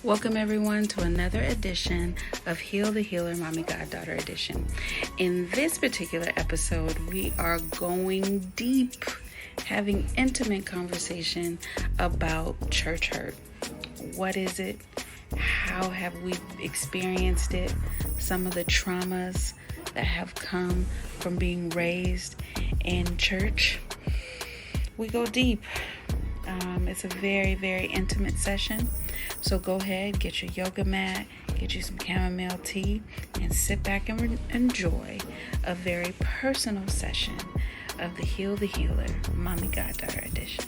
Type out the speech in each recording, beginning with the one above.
Welcome, everyone, to another edition of Heal the Healer, Mami, Goddaughter edition. In this particular episode, we are going deep, having intimate conversation about church hurt. What is it? How have we experienced it? Some of the traumas that have come from being raised in church. We go deep. It's a very, very intimate session. So go ahead, get your yoga mat, get you some chamomile tea, and sit back and enjoy a very personal session of the Heal the Healer, Mami Goddaughter edition.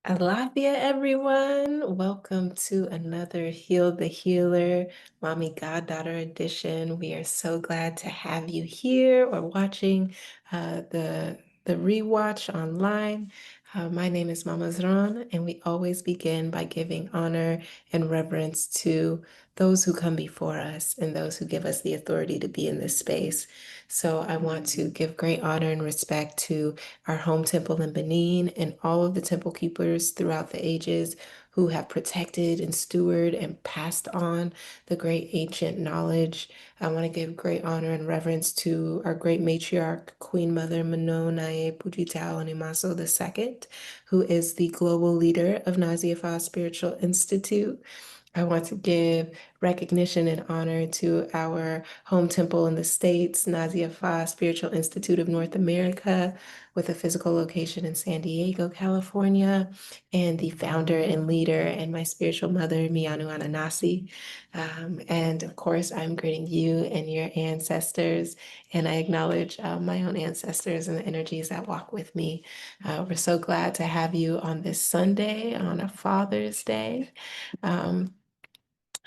Alafia, everyone. Welcome to another Heal the Healer, Mommy Goddaughter edition. We are so glad to have you here or watching the rewatch online. My name is Mama Zran, and we always begin by giving honor and reverence to those who come before us and those who give us the authority to be in this space. So I want to give great honor and respect to our home temple in Benin and all of the temple keepers throughout the ages who have protected and stewarded and passed on the great ancient knowledge. I want to give great honor and reverence to our great matriarch, Queen Mother Manonae Pujitau Animaso II, who is the global leader of Nazia Fa Spiritual Institute. I want to give recognition and honor to our home temple in the States, Nazia Fa Spiritual Institute of North America, with a physical location in San Diego, California, and the founder and leader and my spiritual mother, Mianu Ananasi. And of course, I'm greeting you and your ancestors, and I acknowledge my own ancestors and the energies that walk with me. We're so glad to have you on this Sunday, on a Father's Day.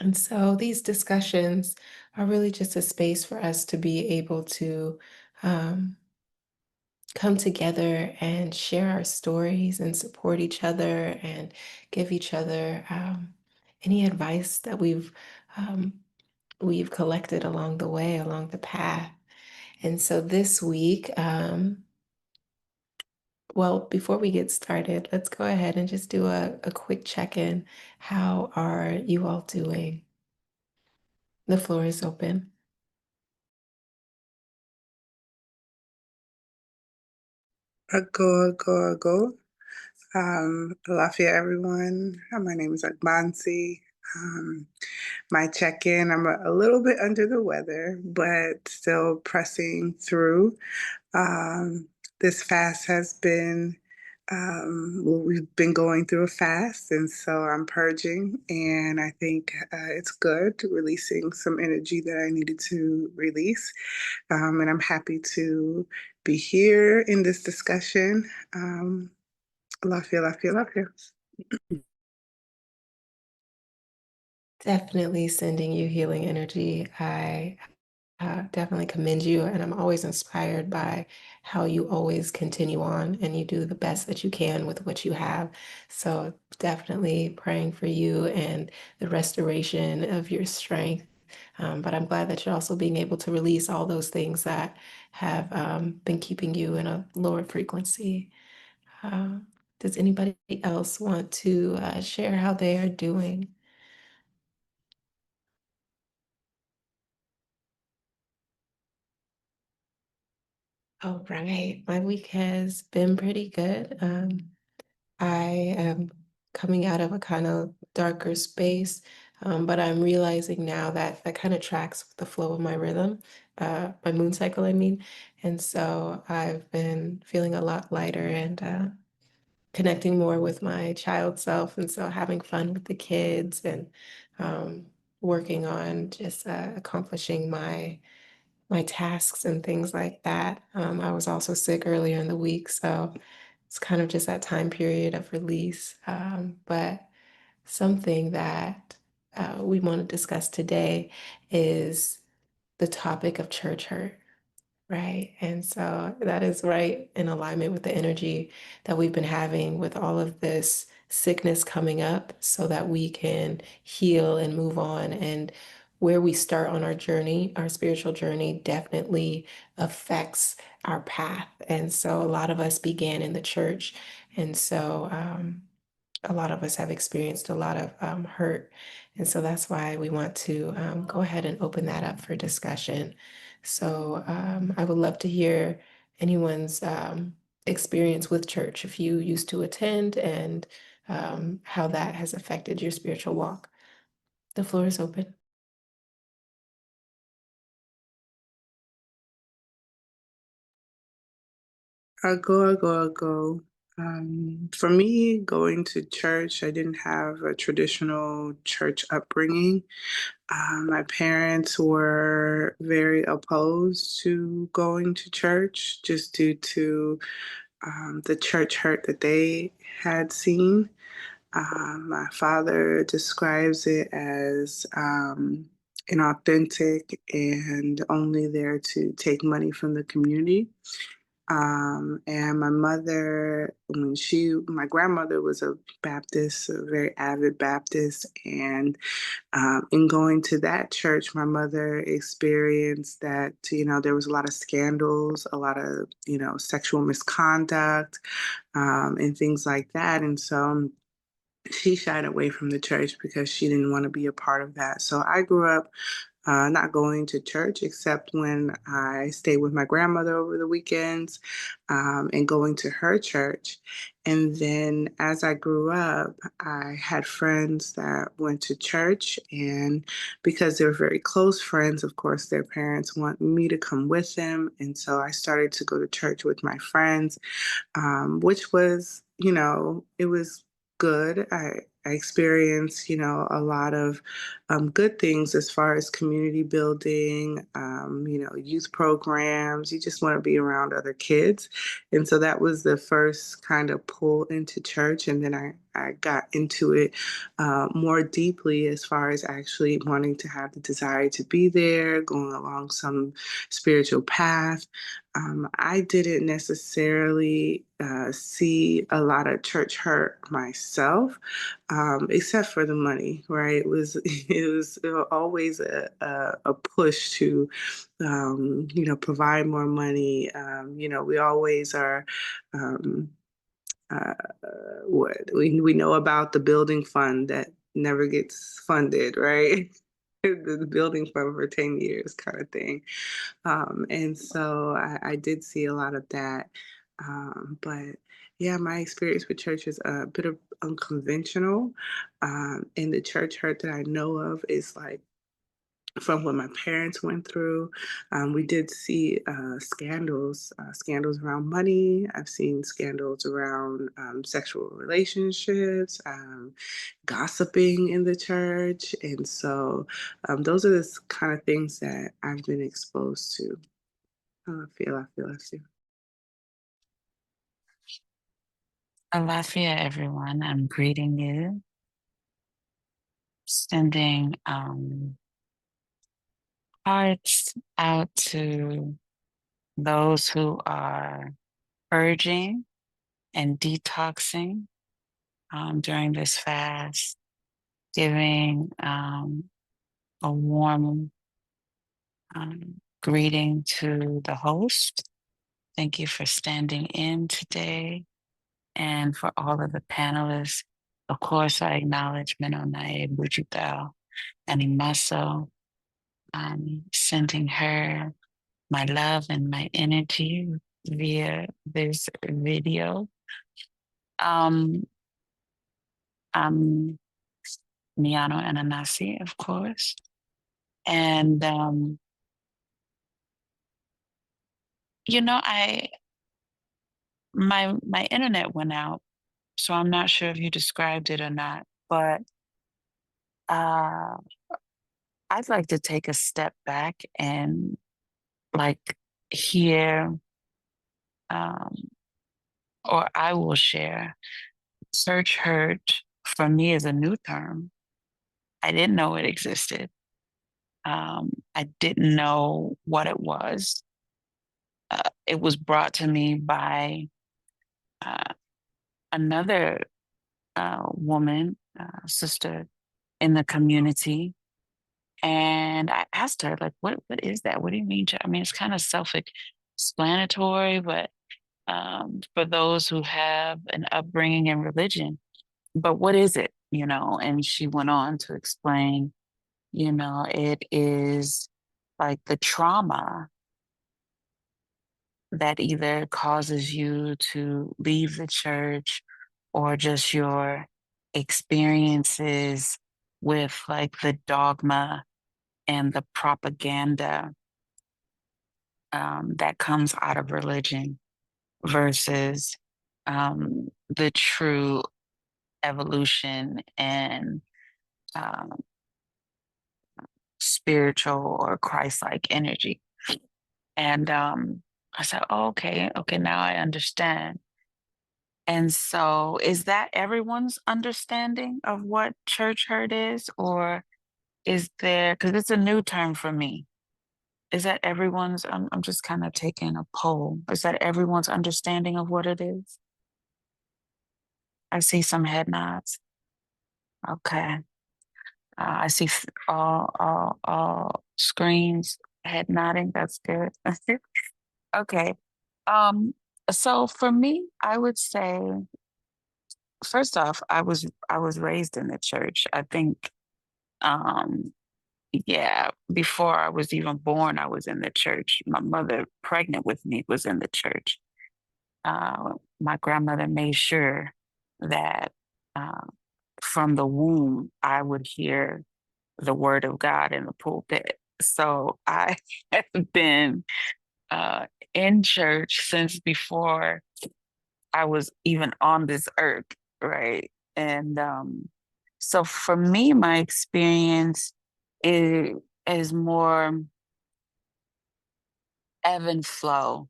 And so these discussions are really just a space for us to be able to um, come together and share our stories and support each other and give each other any advice that um, we've collected along the way, along the path. And so this week, well, before we get started, let's go ahead and just do a quick check-in. How are you all doing? The floor is open. Go. Lafayette, everyone. My name is Agbansi. My check-in, I'm a little bit under the weather, but still pressing through. Um, this fast has been, well, we've been going through a fast, and so I'm purging, and I think it's good, releasing some energy that I needed to release. And I'm happy to be here in this discussion. Love you. Definitely sending you healing energy. I definitely commend you, and I'm always inspired by how you always continue on and you do the best that you can with what you have. So, definitely praying for you and the restoration of your strength. But I'm glad that you're also being able to release all those things that have been keeping you in a lower frequency. Uh, does anybody else want to share how they are doing? All right, my week has been pretty good. I am coming out of a kind of darker space, but I'm realizing now that that kind of tracks with the flow of my rhythm, my moon cycle, I mean. And so I've been feeling a lot lighter and connecting more with my child self. And so having fun with the kids and um, working on just accomplishing my tasks and things like that. I was also sick earlier in the week, so it's kind of just that time period of release. But something that we want to discuss today is the topic of church hurt. Right. And so that is right in alignment with the energy that we've been having with all of this sickness coming up so that we can heal and move on. And where we start on our journey, our spiritual journey, definitely affects our path. And so a lot of us began in the church. And so a lot of us have experienced a lot of hurt. And so that's why we want to go ahead and open that up for discussion. So I would love to hear anyone's experience with church, if you used to attend, and how that has affected your spiritual walk. The floor is open. I'll go. For me, going to church, I didn't have a traditional church upbringing. My parents were very opposed to going to church just due to the church hurt that they had seen. My father describes it as inauthentic and only there to take money from the community. And my mother, my grandmother was a Baptist, a very avid Baptist. And in going to that church, my mother experienced that, there was a lot of scandals, a lot of, sexual misconduct, and things like that. And so she shied away from the church because she didn't want to be a part of that. So I grew up not going to church except when I stayed with my grandmother over the weekends, and going to her church. And then as I grew up, I had friends that went to church. And because they were very close friends, of course, their parents want me to come with them. And so I started to go to church with my friends, which was, it was good. I experienced, a lot of good things as far as community building, youth programs. You just want to be around other kids. And so that was the first kind of pull into church. And then I got into it more deeply as far as actually wanting to have the desire to be there, going along some spiritual path. I didn't necessarily see a lot of church hurt myself, except for the money, right? It was always a push to, provide more money. We always are. Um, uh, what we know about the building fund that never gets funded, right? The building fund for 10 years kind of thing. And so I did see a lot of that. But yeah, my experience with church is a bit of unconventional. And the church hurt that I know of is like from what my parents went through. We did see scandals around money. I've seen scandals around sexual relationships, gossiping in the church. And so those are the kind of things that I've been exposed to. I see. Alafia, everyone. I'm greeting you, sending hearts out to those who are purging and detoxing during this fast, giving a warm greeting to the host. Thank you for standing in today, and for all of the panelists. Of course, I acknowledge Menonae, Bujubel, and Imaso, sending her my love and my energy via this video. Um, I'm Miano Ananasi, of course. And, my internet went out, so I'm not sure if you described it or not, but uh, I'd like to take a step back and like hear, um, or I will share. Search hurt for me is a new term. I didn't know it existed. I didn't know what it was. It was brought to me by uh, another woman, sister in the community. And I asked her, like, what is that? What do you mean? I mean, it's kind of self-explanatory, but for those who have an upbringing in religion, but what is it, And she went on to explain, it is like the trauma that either causes you to leave the church or just your experiences with like the dogma and the propaganda that comes out of religion versus the true evolution and um, spiritual or Christ-like energy. And I said, oh, okay, now I understand. And so, is that everyone's understanding of what church hurt is, or is there? Because it's a new term for me. Is that everyone's? I'm just kind of taking a poll. Is that everyone's understanding of what it is? I see some head nods. Okay. I see all screens head nodding. That's good. Okay. Um, so for me, I would say, first off, I was raised in the church. I think, yeah, before I was even born, I was in the church. My mother, pregnant with me, was in the church. My grandmother made sure that uh, from the womb, I would hear the word of God in the pulpit. So I have been uh, in church since before I was even on this earth, right? And so for me, my experience is, is more ebb and flow,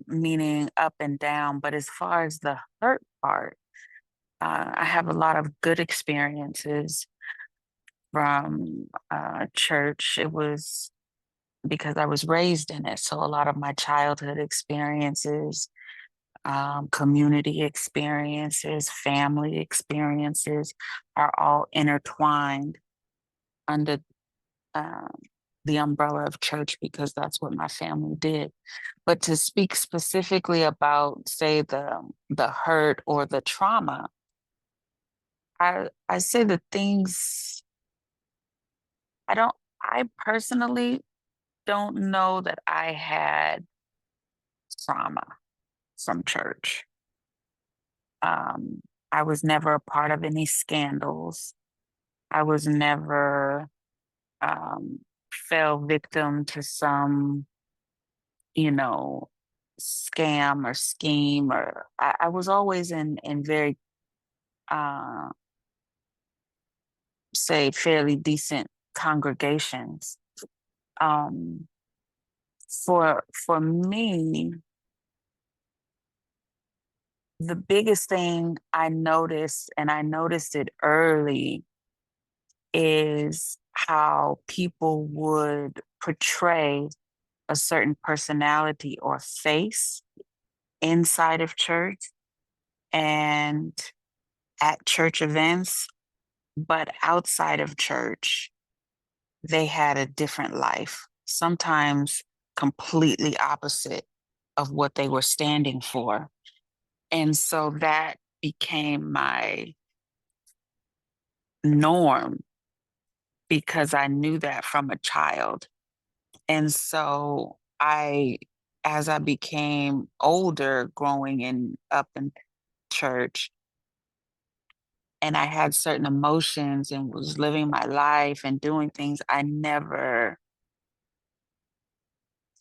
meaning up and down. But as far as the hurt part, I have a lot of good experiences from church. It was because I was raised in it. So a lot of my childhood experiences, community experiences, family experiences are all intertwined under um, the umbrella of church because that's what my family did. But to speak specifically about, say, the hurt or the trauma, I say the things I don't. I personally don't know that I had trauma from church. Um, I was never a part of any scandals. I was never um, fell victim to some, you know, scam or scheme, or I was always in very, uh, say, fairly decent congregations. Um, for me, the biggest thing I noticed, and I noticed it early, is how people would portray a certain personality or face inside of church and at church events, but outside of church, they had a different life, sometimes completely opposite of what they were standing for. And so that became my norm because I knew that from a child. And so as I became older, growing in up in church, and I had certain emotions and was living my life and doing things,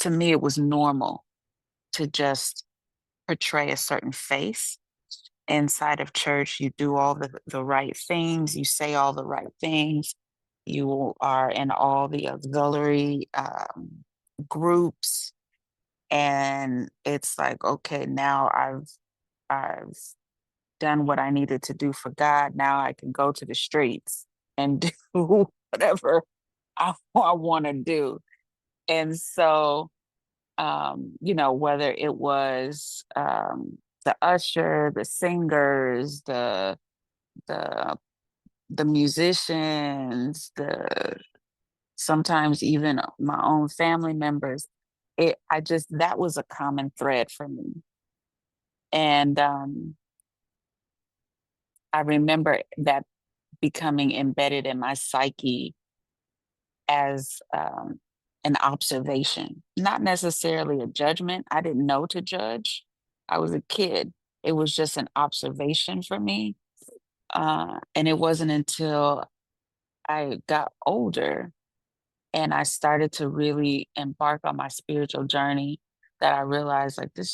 to me, it was normal to just portray a certain face inside of church. You do all the right things, you say all the right things, you are in all the auxiliary groups. And it's like, okay, now I've done what I needed to do for God. Now I can go to the streets and do whatever I want to do. And so, whether it was the usher, the singers, the the musicians, the sometimes even my own family members, I just that was a common thread for me. And I remember that becoming embedded in my psyche as an observation, not necessarily a judgment. I didn't know to judge. I was a kid. It was just an observation for me. And it wasn't until I got older and I started to really embark on my spiritual journey that I realized like that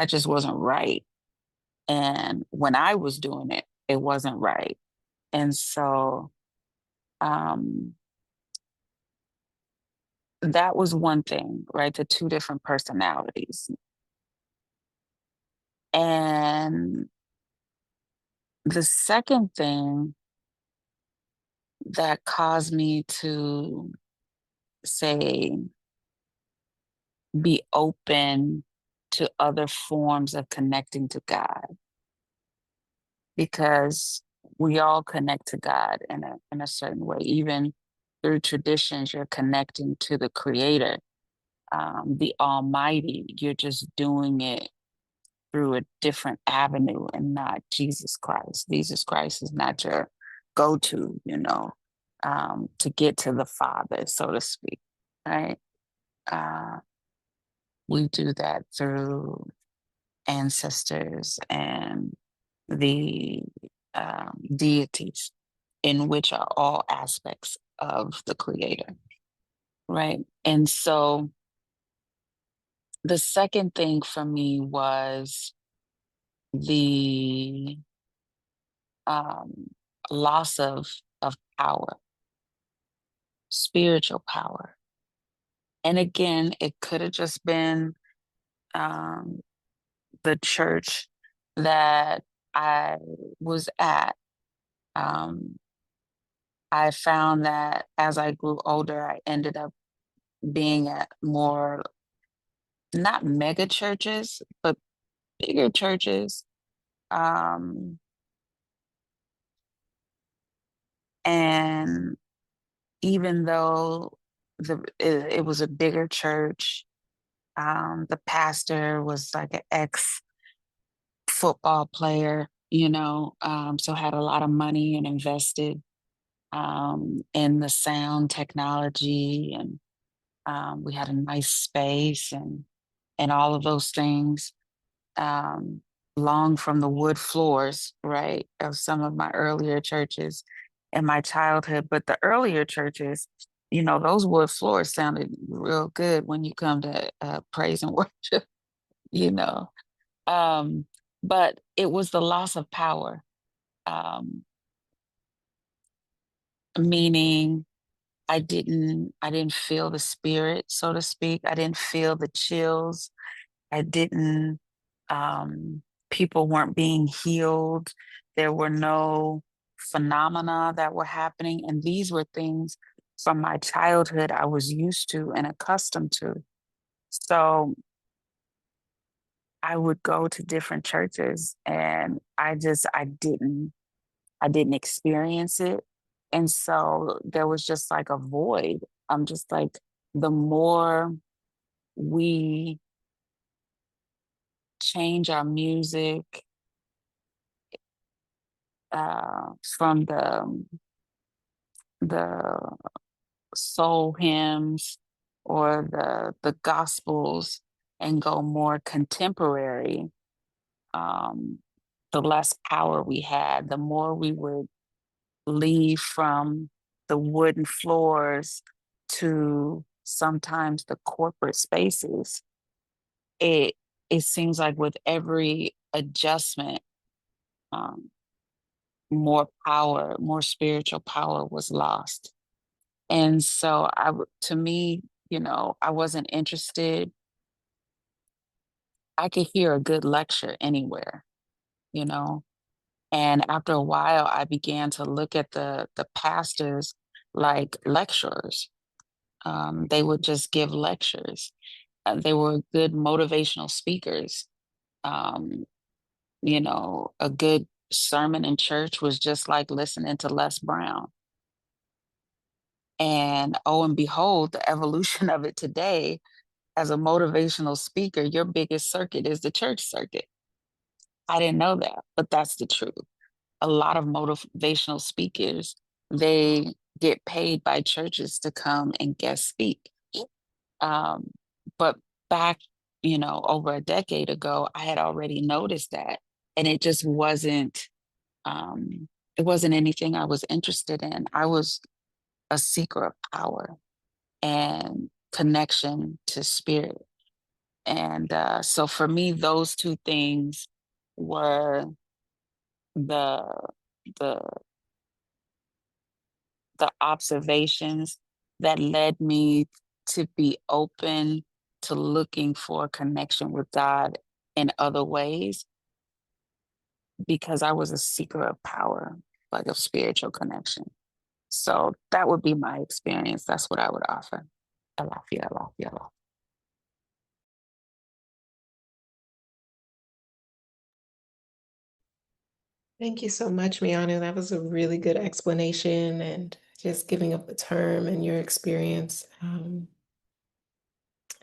just wasn't right. And when I was doing it, it wasn't right. And so um, that was one thing, right? The two different personalities. And the second thing that caused me to say, be open to other forms of connecting to God, because we all connect to God in a certain way. Even through traditions, you're connecting to the Creator, the Almighty. You're just doing it through a different avenue and not Jesus Christ. Jesus Christ is not your go-to, to get to the Father, so to speak, right? Uh, we do that through ancestors and the deities, in which are all aspects of the Creator, right? And so the second thing for me was the um, loss of power, spiritual power. And again, it could have just been um, the church that I was at. Um, I found that as I grew older, I ended up being at more, not mega churches, but bigger churches. Um, and even though it was a bigger church, the pastor was like an ex football player, so had a lot of money and invested in the sound technology, and we had a nice space and all of those things. Um, long from the wood floors, right, of some of my earlier churches in my childhood. But the earlier churches, those wood floors sounded real good when you come to praise and worship, you know. Um, but it was the loss of power, um, meaning I didn't feel the spirit, so to speak. I didn't feel the chills. I didn't, people weren't being healed. There were no phenomena that were happening. And these were things from my childhood I was used to and accustomed to. So I would go to different churches and I didn't experience it. And so there was just like a void. I'm just like, the more we change our music from the soul hymns or the gospels and go more contemporary, um, the less power we had, the more we would leave from the wooden floors to sometimes the corporate spaces. It seems like with every adjustment, um, more power, more spiritual power was lost. And so to me, I wasn't interested. I could hear a good lecture anywhere, you know. And after a while, I began to look at the pastors like lecturers. They would just give lectures. They were good motivational speakers. Um, a good sermon in church was just like listening to Les Brown. And oh, and behold, the evolution of it today, as a motivational speaker, your biggest circuit is the church circuit. I didn't know that, but that's the truth. A lot of motivational speakers, they get paid by churches to come and guest speak. Um, but back, over a decade ago, I had already noticed that, and um, it wasn't anything I was interested in. I was a seeker of power and connection to spirit. And so for me, those two things were the the the observations that led me to be open to looking for connection with God in other ways because I was a seeker of power, like of spiritual connection. So that would be my experience. That's what I would offer. Alafia, alafia, alafia. Thank you so much, Miana. That was a really good explanation and just giving up the term and your experience.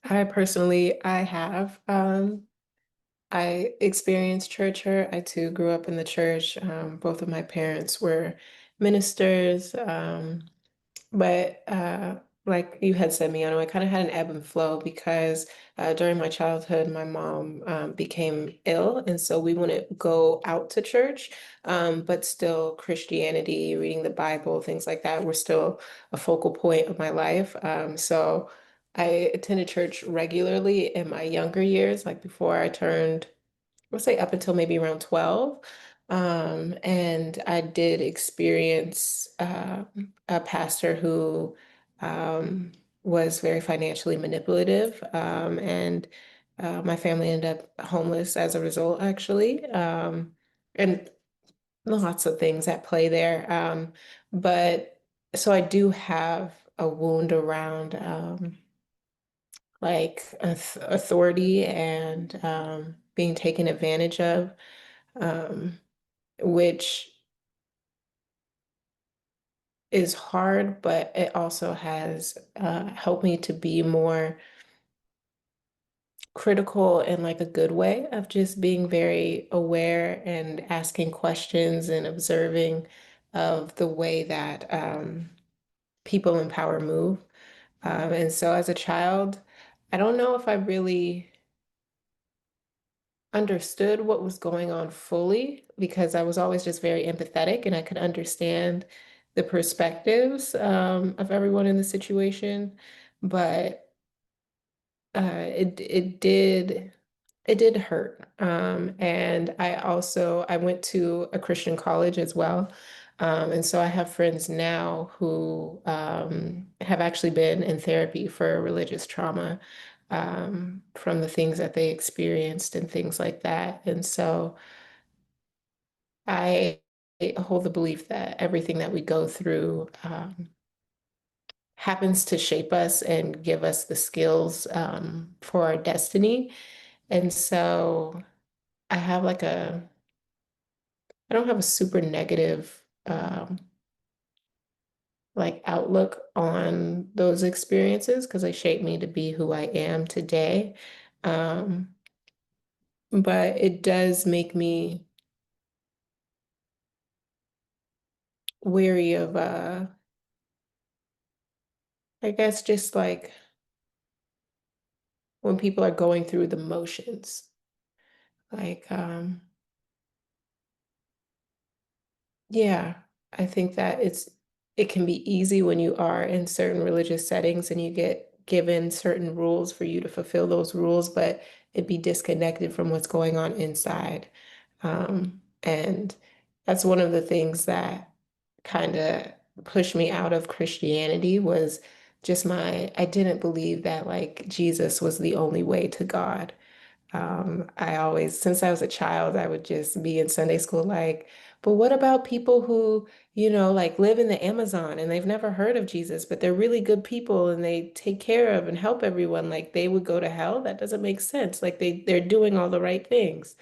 I personally, I have, I experienced church hurt. I too grew up in the church. Both of my parents were ministers. But like you had said, Miano, I kind of had an ebb and flow because during my childhood, my mom became ill, and so we wouldn't go out to church, but still Christianity, reading the Bible, things like that were still a focal point of my life. So I attended church regularly in my younger years, like before I turned, let's say up until maybe around 12. And I did experience a pastor who um, was very financially manipulative. And my family ended up homeless as a result, actually. And lots of things at play there. But so I do have a wound around like authority and being taken advantage of, which is hard, but it also has helped me to be more critical in like a good way of just being very aware and asking questions and observing of the way that people in power move. And so as a child, I don't know if I really understood what was going on fully because I was always just very empathetic and I could understand the perspectives of everyone in the situation. But it did hurt. And I went to a Christian college as well. And so I have friends now who have actually been in therapy for religious trauma from the things that they experienced and things like that. And so I hold the belief that everything that we go through happens to shape us and give us the skills for our destiny. And so I have like I don't have a super negative like outlook on those experiences because they shape me to be who I am today. Um, but it does make me weary of I guess just like when people are going through the motions. Like yeah, I think that it can be easy when you are in certain religious settings and you get given certain rules for you to fulfill those rules, but it be disconnected from what's going on inside. And that's one of the things that kind of pushed me out of Christianity was just I didn't believe that like Jesus was the only way to God. I always, since I was a child, I would just be in Sunday school like, but what about people who, like live in the Amazon and they've never heard of Jesus, but they're really good people and they take care of and help everyone, like they would go to hell? That doesn't make sense. Like they're doing all the right things.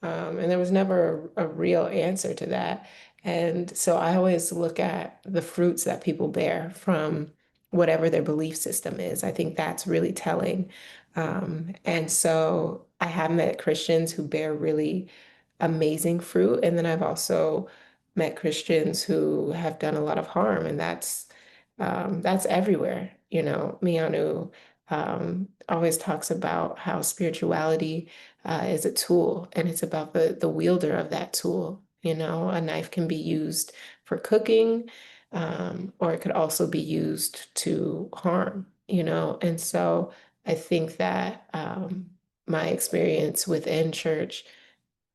And there was never a real answer to that. And so I always look at the fruits that people bear from whatever their belief system is. I think that's really telling. And so I have met Christians who bear really amazing fruit. And then I've also met Christians who have done a lot of harm, and that's everywhere. Mianu always talks about how spirituality is a tool, and it's about the wielder of that tool. A knife can be used for cooking, or it could also be used to harm. And so I think that my experience within church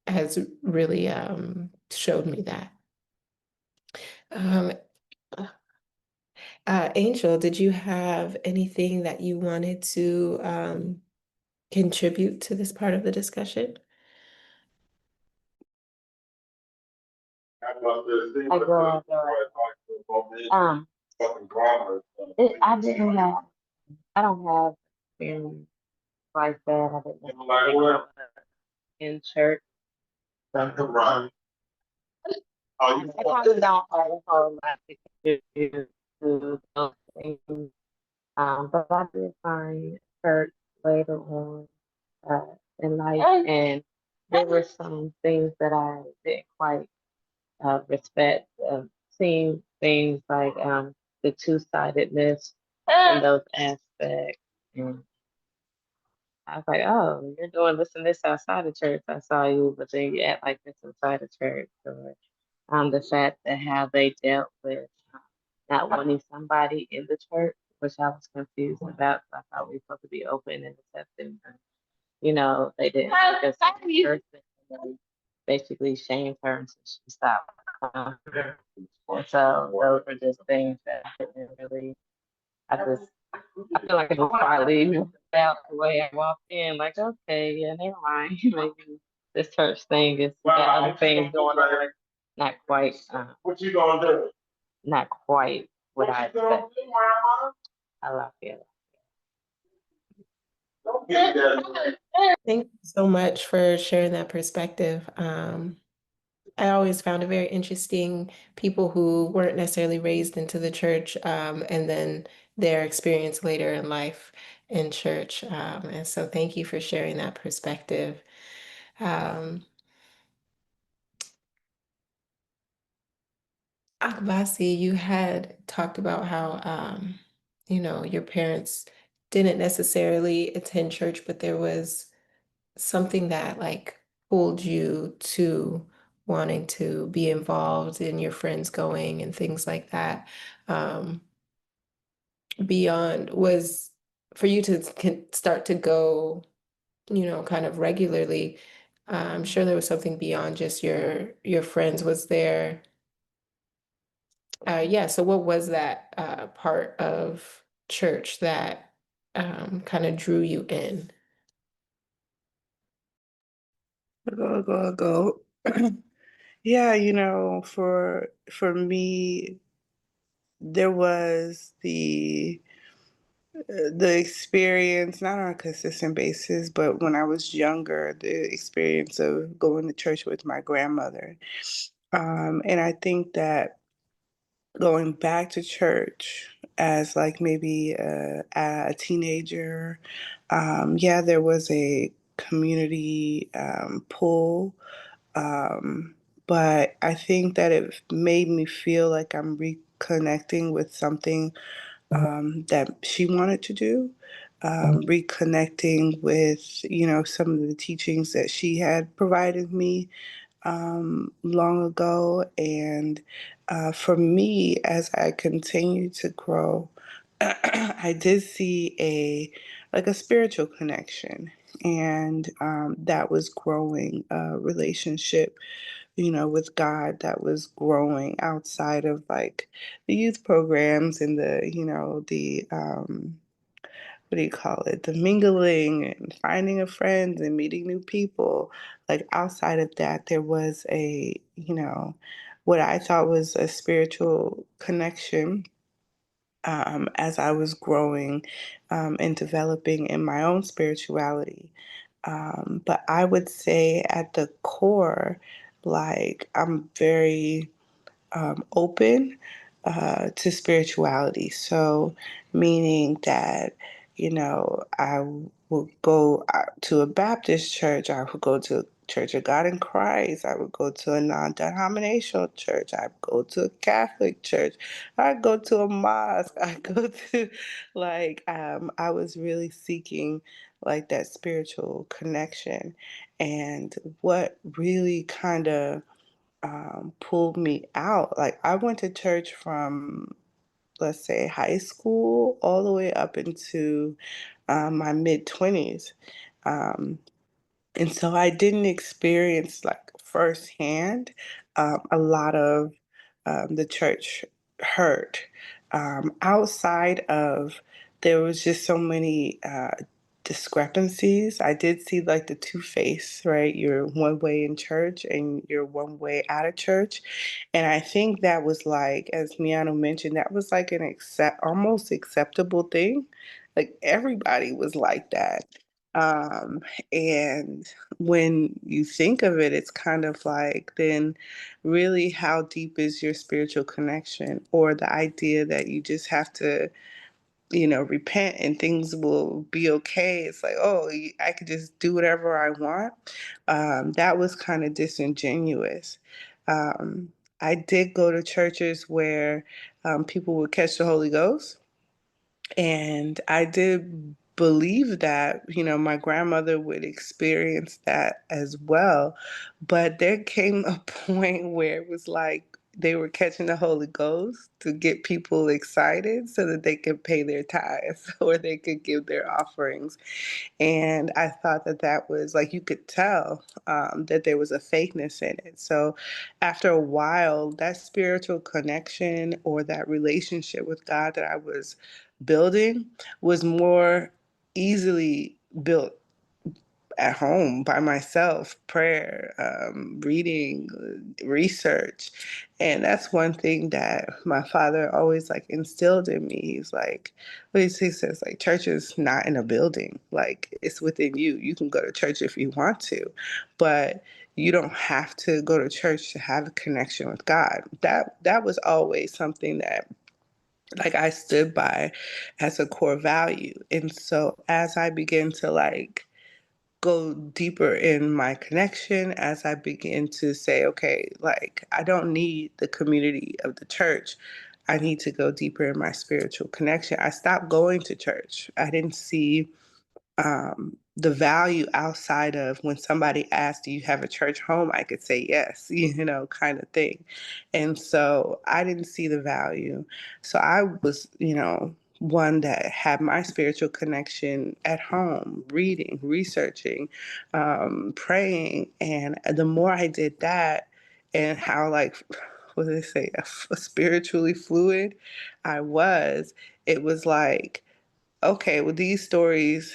has really showed me that. Um, Angel, did you have anything that you wanted to contribute to this part of the discussion? Hi, girl. Um, I didn't have, I don't have experience like that. I didn't grow up in church. So, I probably don't have a whole lot to contribute to those things. But I did find church later on in life, and there were some things that I didn't quite respect, seeing things like the two-sidedness and those aspects. And I was like, oh, you're doing this outside of church. I saw you, but then you act like this inside of church. Or the fact that how they dealt with not wanting somebody in the church, which I was confused about. I thought we were supposed to be open and accepting. They didn't make us a person. They basically shamed her until she stopped. So those were just things that I didn't really. I feel like if I leave out the way I walked in, like, okay, yeah, never mind. Maybe this church thing is got other things going on. Not quite. What you gonna do? Not quite what I expected. I love you. Thank you so much for sharing that perspective. I always found it very interesting, people who weren't necessarily raised into the church, and then their experience later in life in church. And so thank you for sharing that perspective. Um, Akbasi, you had talked about how, your parents didn't necessarily attend church, but there was something that like pulled you to wanting to be involved in your friends going and things like that. Um, Beyond was for you to start to go, kind of regularly. I'm sure there was something beyond just your friends. Was there? Yeah. So what was that part of church that kind of drew you in? Go. Yeah, for me, there was the experience, not on a consistent basis, but when I was younger, the experience of going to church with my grandmother. And I think that going back to church as like maybe a teenager, yeah, there was a community pull, um, but I think that it made me feel like I'm reconnecting with something that she wanted to do, reconnecting with, some of the teachings that she had provided me long ago. And for me, as I continue to grow, I did see a spiritual connection, and that was growing a relationship, with God, that was growing outside of like the youth programs and the what do you call it? The mingling and finding a friend and meeting new people. Like outside of that, there was what I thought was a spiritual connection as I was growing and developing in my own spirituality. But I would say at the core, like I'm very open to spirituality. So, meaning that, I will go to a Baptist church, I would go to Church of God in Christ. I would go to a non-denominational church. I'd go to a Catholic church. I'd go to a mosque. I'd go to I was really seeking like that spiritual connection. And what really kind of pulled me out, like I went to church from, let's say, high school all the way up into my mid 20s. Um, and so I didn't experience like firsthand a lot of the church hurt. Outside of, there was just so many discrepancies. I did see like the two face, right? You're one way in church and you're one way out of church. And I think that was like, as Miano mentioned, that was like an almost acceptable thing. Like everybody was like that. Um, and when you think of it, it's kind of like, then really how deep is your spiritual connection, or the idea that you just have to, repent and things will be okay. It's like, oh, I could just do whatever I want. That was kind of disingenuous. Um, I did go to churches where people would catch the Holy Ghost. And I did believe that, my grandmother would experience that as well. But there came a point where it was like they were catching the Holy Ghost to get people excited so that they could pay their tithes or they could give their offerings. And I thought that that was like, you could tell that there was a fakeness in it. So after a while, that spiritual connection or that relationship with God that I was building was more easily built at home by myself, prayer, reading, research. And that's one thing that my father always like instilled in me. He's like, what he says, like, church is not in a building, like it's within you. You can go to church if you want to, but you don't have to go to church to have a connection with God. That was always something that like I stood by as a core value. And so as I begin to like go deeper in my connection, as I begin to say, okay, like I don't need the community of the church. I need to go deeper in my spiritual connection. I stopped going to church. I didn't see the value outside of when somebody asked, do you have a church home? I could say yes, kind of thing. And so I didn't see the value. So I was, one that had my spiritual connection at home, reading, researching, praying. And the more I did that, and how, like, what do they say, spiritually fluid I was, it was like, okay, well, these stories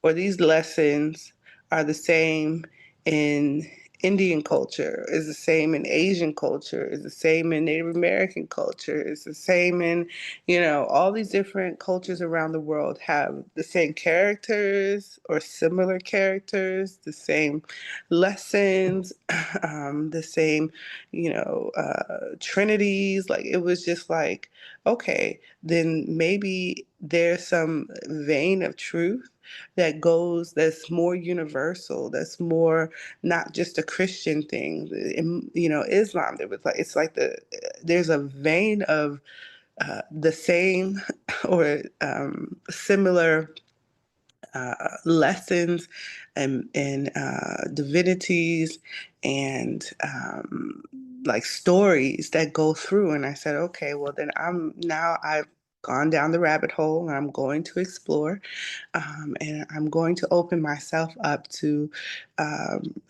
or these lessons are the same in Indian culture, is the same in Asian culture, is the same in Native American culture, is the same in, all these different cultures around the world have the same characters or similar characters, the same lessons, the same, trinities. Like it was just like, okay, then maybe there's some vein of truth that's more universal, that's more not just a Christian thing. Islam, there was like, it's like there's a vein of the same or similar lessons and divinities and like stories that go through. And I said, okay, well then I've gone down the rabbit hole and I'm going to explore, and I'm going to open myself up to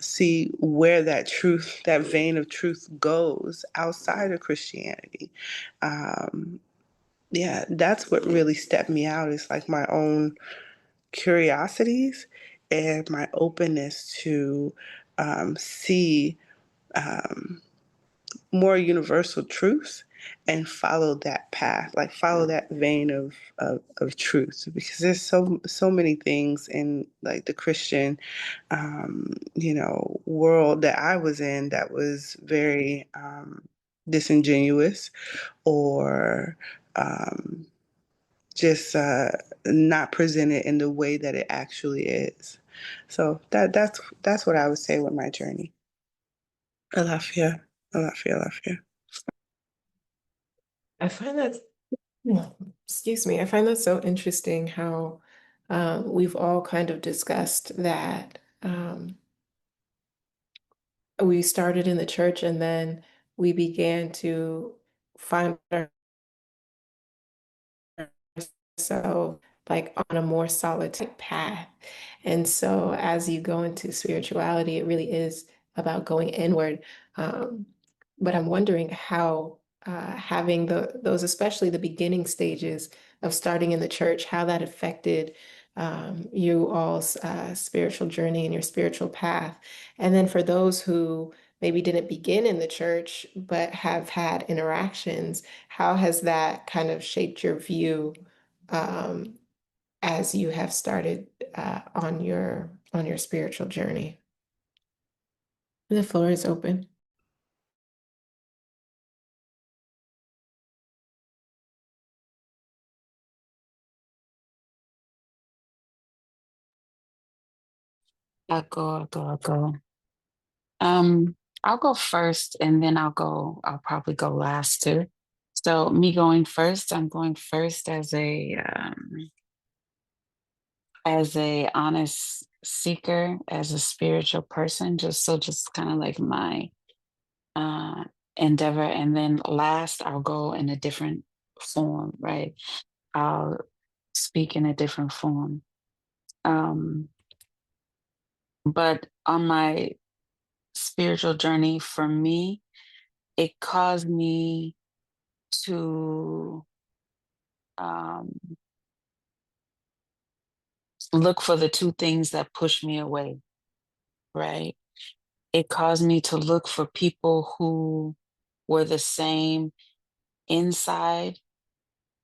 see where that truth, that vein of truth goes outside of Christianity. Yeah, that's what really stepped me out, is like my own curiosities and my openness to see um, more universal truth and follow that path, like follow that vein of truth, because there's so many things in like the Christian world that I was in that was very disingenuous or just not presented in the way that it actually is. So that's what I would say with my journey. Alafia, Alafia, Alafia. I find that, excuse me, I find that so interesting how we've all kind of discussed that we started in the church and then we began to find ourselves like on a more solid type path. And so as you go into spirituality, it really is about going inward. Um, but I'm wondering how having those, especially the beginning stages of starting in the church, how that affected you all's spiritual journey and your spiritual path. And then for those who maybe didn't begin in the church, but have had interactions, how has that kind of shaped your view um, as you have started on your spiritual journey? The floor is open. I'll go. Um, I'll go first and then I'll probably go last too. So me going first, I'm going first as a honest seeker, as a spiritual person, just kind of like my uh endeavor. And then last I'll go in a different form, right? I'll speak in a different form. Um, but on my spiritual journey, for me, it caused me to um, look for the two things that push me away, right? It caused me to look for people who were the same inside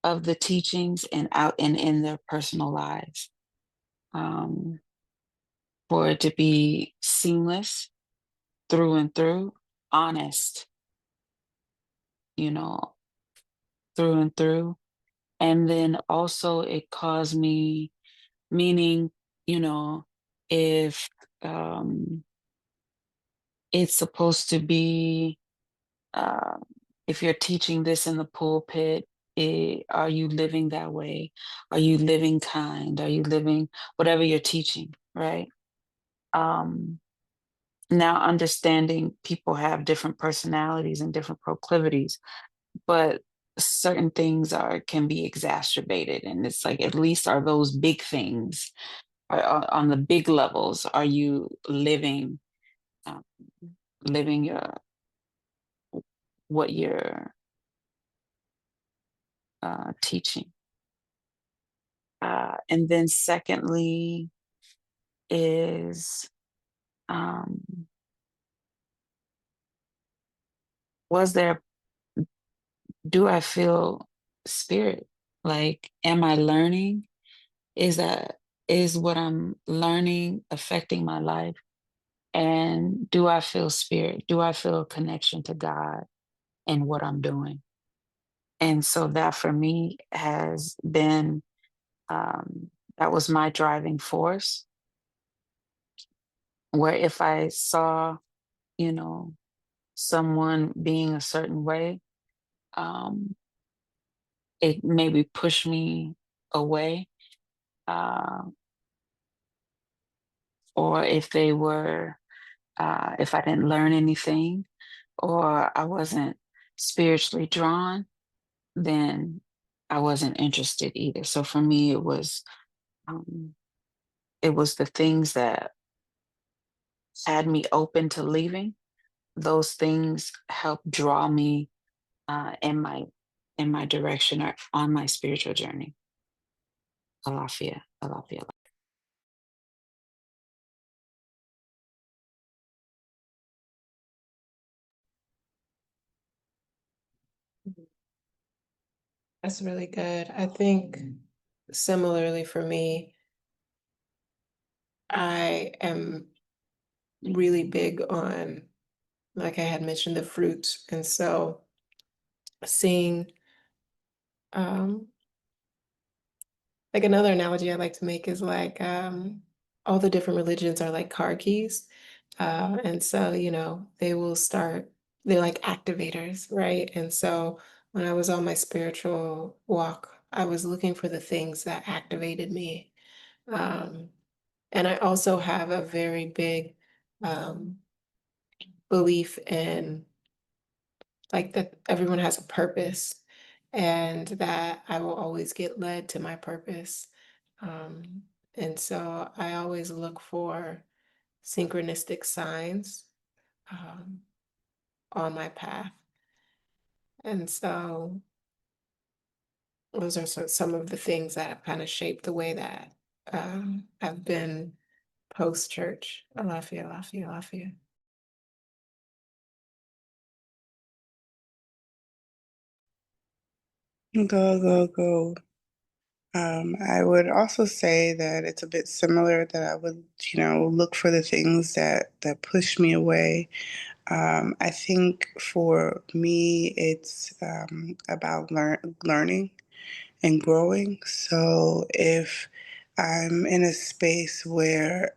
of the teachings and out and in their personal lives. Um, for it to be seamless through and through, honest, you know, through and through. And then also it caused me, meaning, you know, if um, it's supposed to be, uh, if you're teaching this in the pulpit, are you living that way? Are you living kind? Are you living whatever you're teaching, right? Um, Now, understanding people have different personalities and different proclivities, but certain things are can be exacerbated, and it's like at least are those big things on the big levels, are you um, living your what you're teaching. And then secondly is, um, was there, do I feel spirit? Like, am I learning? Is that, is what I'm learning affecting my life? And do I feel spirit? Do I feel a connection to God in what I'm doing? And so that for me has been, um, that was my driving force, where if I saw, you know, someone being a certain way, um, it maybe pushed me away. Uh, or if they were, if I didn't learn anything or I wasn't spiritually drawn, then I wasn't interested either. So for me, um, it was the things that had me open to leaving. Those things helped draw me in my direction or on my spiritual journey. Alafia, Alafia. That's really good. I think similarly for me, I am really big on, like I had mentioned, the fruits. And so seeing, um, like another analogy I like to make is like all the different religions are like car keys. And so, they will start, they're like activators, right? And so when I was on my spiritual walk, I was looking for the things that activated me. Um, and I also have a very big um, belief in like that everyone has a purpose and that I will always get led to my purpose. Um, and so I always look for synchronistic signs um, on my path. And so those are some of the things that have kind of shaped the way that I've been post church. Alafia, Alafia, Alafia. Go, go, go. I would also say that it's a bit similar that I would, look for the things that push me away. I think for me, it's about learning and growing. So if I'm in a space where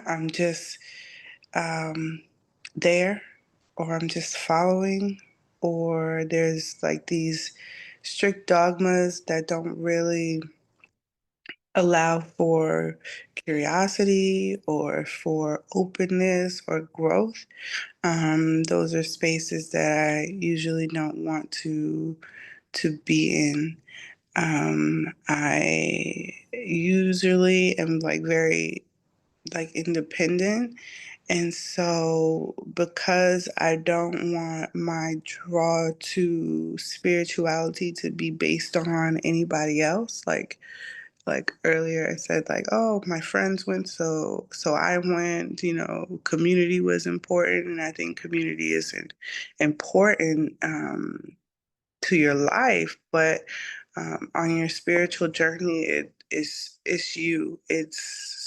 I'm just um, there, or I'm just following, or there's like these strict dogmas that don't really allow for curiosity or for openness or growth. Those are spaces that I usually don't want to be in. I usually am like very like independent. And so because I don't want my draw to spirituality to be based on anybody else, like earlier I said like, oh, my friends went, so I went, community was important, and I think community is important to your life, but on your spiritual journey, it's you. It's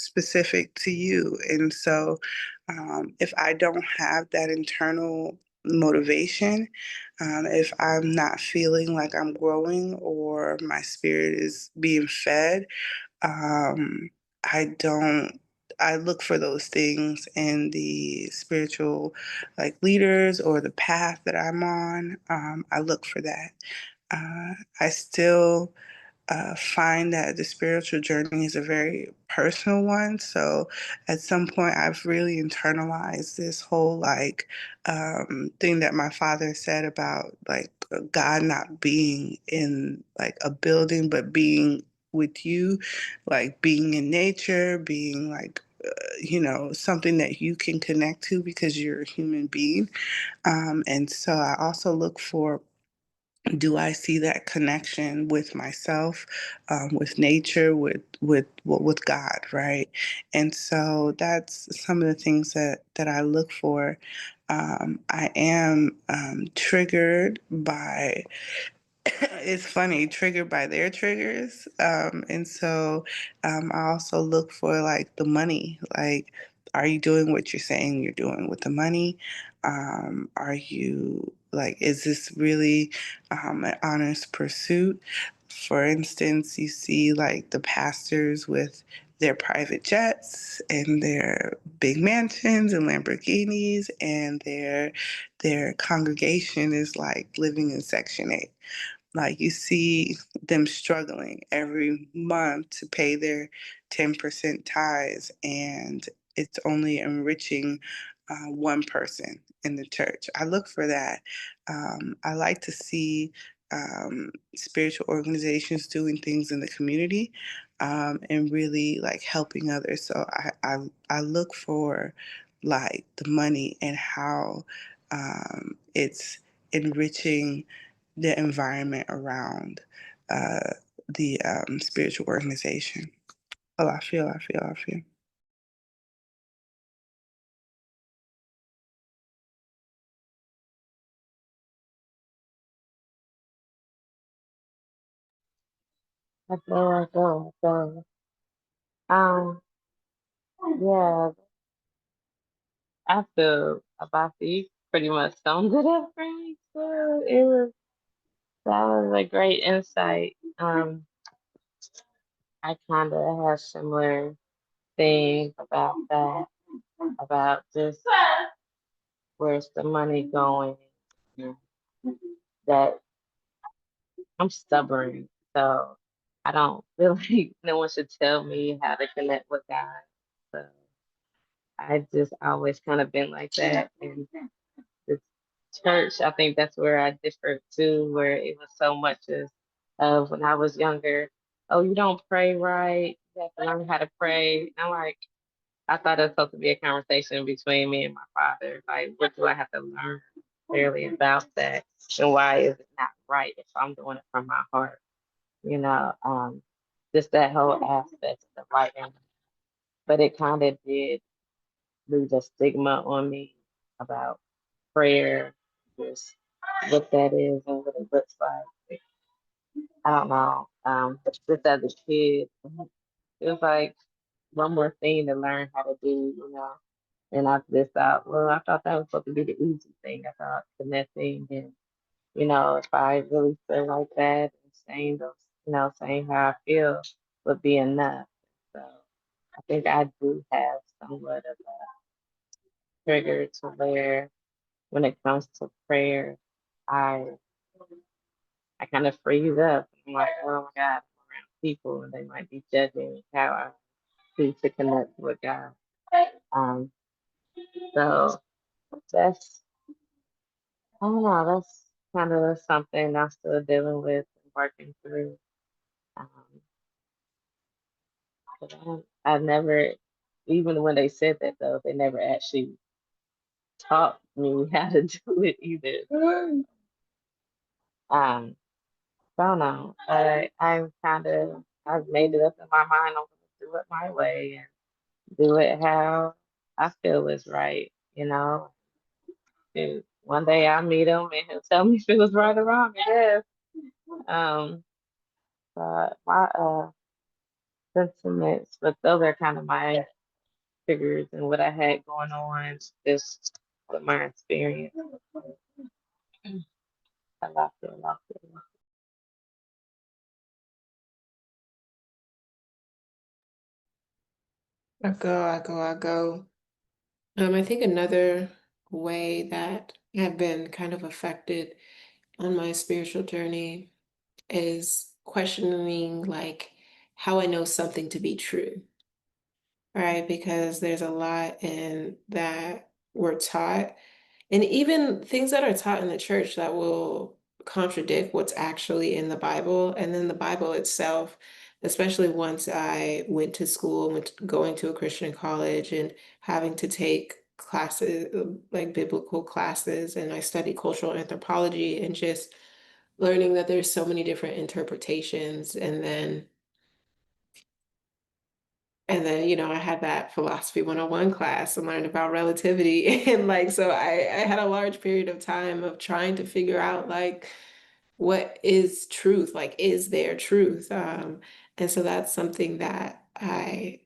specific to you, and so if I don't have that internal motivation, if I'm not feeling like I'm growing or my spirit is being fed, um, I don't. I look for those things in the spiritual, like leaders or the path that I'm on. I look for that. I still find that the spiritual journey is a very personal one. So at some point, I've really internalized this whole like thing that my father said about like God not being in like a building, but being with you, like being in nature, being like, something that you can connect to because you're a human being. And so I also look for, do I see that connection with myself, with nature, with God, right? And so that's some of the things that I look for. I am triggered by it's funny, triggered by their triggers. And so I also look for like the money. Like, are you doing what you're saying you're doing with the money? Are you like, is this really an honest pursuit? For instance, you see like the pastors with their private jets and their big mansions and Lamborghinis, and their congregation is like living in Section 8. Like you see them struggling every month to pay their 10% tithes, and it's only enriching one person in the church. I look for that. I like to see spiritual organizations doing things in the community and really like helping others. So I look for like the money and how it's enriching the environment around uh, the spiritual organization. Oh, I feel. I feel like so. Um, yeah, I feel about you pretty much summed it up for me. So that was a great insight. I kind of have similar thing about that, about just where's the money going, that I'm stubborn. So I don't feel like no one should tell me how to connect with God. So I just always kind of been like that. And the church, I think that's where I differed too, where it was so much of when I was younger. Oh, you don't pray right. You have to learn how to pray. And I'm like, I thought it was supposed to be a conversation between me and my father. Like, what do I have to learn clearly about that? And why is it not right if I'm doing it from my heart? You know, just that whole aspect of the right and wrong. But it kind of did leave a stigma on me about prayer, just what that is and what it looks like. I don't know. Just as a kid, it was like one more thing to learn how to do, you know. And I just thought, well, I thought that was supposed to be the easy thing. I thought connecting and, you know, if I really feel like that and saying those, you know, saying how I feel would be enough. So I think I do have somewhat of a trigger to where when it comes to prayer, I I kind of freeze up. I'm like, oh my God, I'm around people and they might be judging how I choose to connect with God. Um, so that's, I don't know, that's kind of something I'm still dealing with and working through. Um, but I never, even when they said that though, they never actually taught me how to do it either. Um, I don't know. I've made it up in my mind. I'm gonna do it my way and do it how I feel is right. You know, and one day I'll meet him and he'll tell me if it was right or wrong. I guess. Um, but my sentiments, but those are kind of my figures and what I had going on just with my experience. I lost it. I lost it. I go. I think another way that I've been kind of affected on my spiritual journey is questioning like how I know something to be true, right? Because there's a lot in that we're taught, and even things that are taught in the church that will contradict what's actually in the Bible. And then the Bible itself, especially once I went to school, going to a Christian college and having to take classes, like biblical classes, and I studied cultural anthropology and just learning that there's so many different interpretations. And then, I had that philosophy 101 class and learned about relativity. And like, so I had a large period of time of trying to figure out like, what is truth? Like, is there truth? And so that's something that I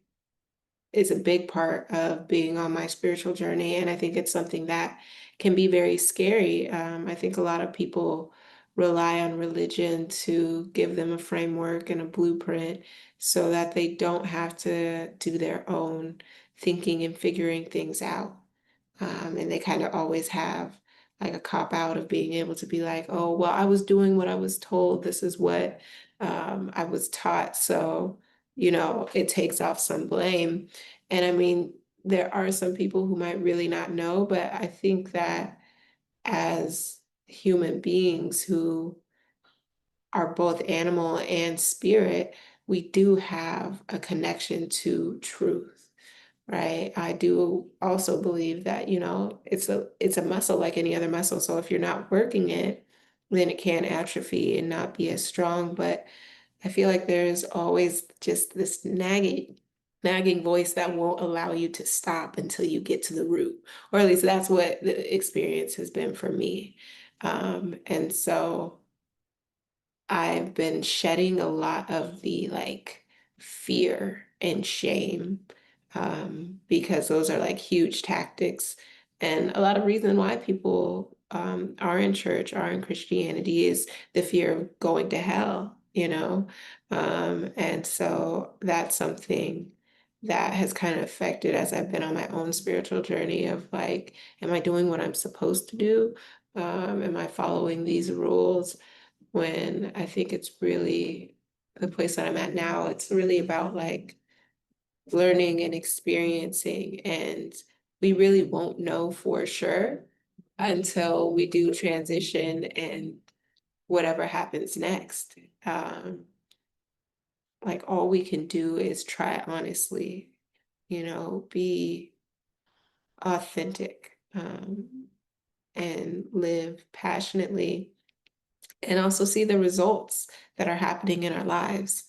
is a big part of being on my spiritual journey. And I think it's something that can be very scary. I think a lot of people rely on religion to give them a framework and a blueprint so that they don't have to do their own thinking and figuring things out. And they kind of always have like a cop out of being able to be like, oh, well, I was doing what I was told. This is what I was taught. So, it takes off some blame. And I mean, there are some people who might really not know, but I think that as human beings who are both animal and spirit, we do have a connection to truth, right? I do also believe that, it's a muscle like any other muscle. So if you're not working it, then it can atrophy and not be as strong. But I feel like there's always just this nagging voice that won't allow you to stop until you get to the root, or at least that's what the experience has been for me. And so I've been shedding a lot of the like fear and shame, because those are like huge tactics. And a lot of reason why people are in church, are in Christianity is the fear of going to hell. And so that's something that has kind of affected as I've been on my own spiritual journey of like, am I doing what I'm supposed to do? Am I following these rules? When I think it's really the place that I'm at now, it's really about like learning and experiencing, and we really won't know for sure until we do transition and whatever happens next. Like all we can do is try honestly, be authentic, and live passionately, and also see the results that are happening in our lives,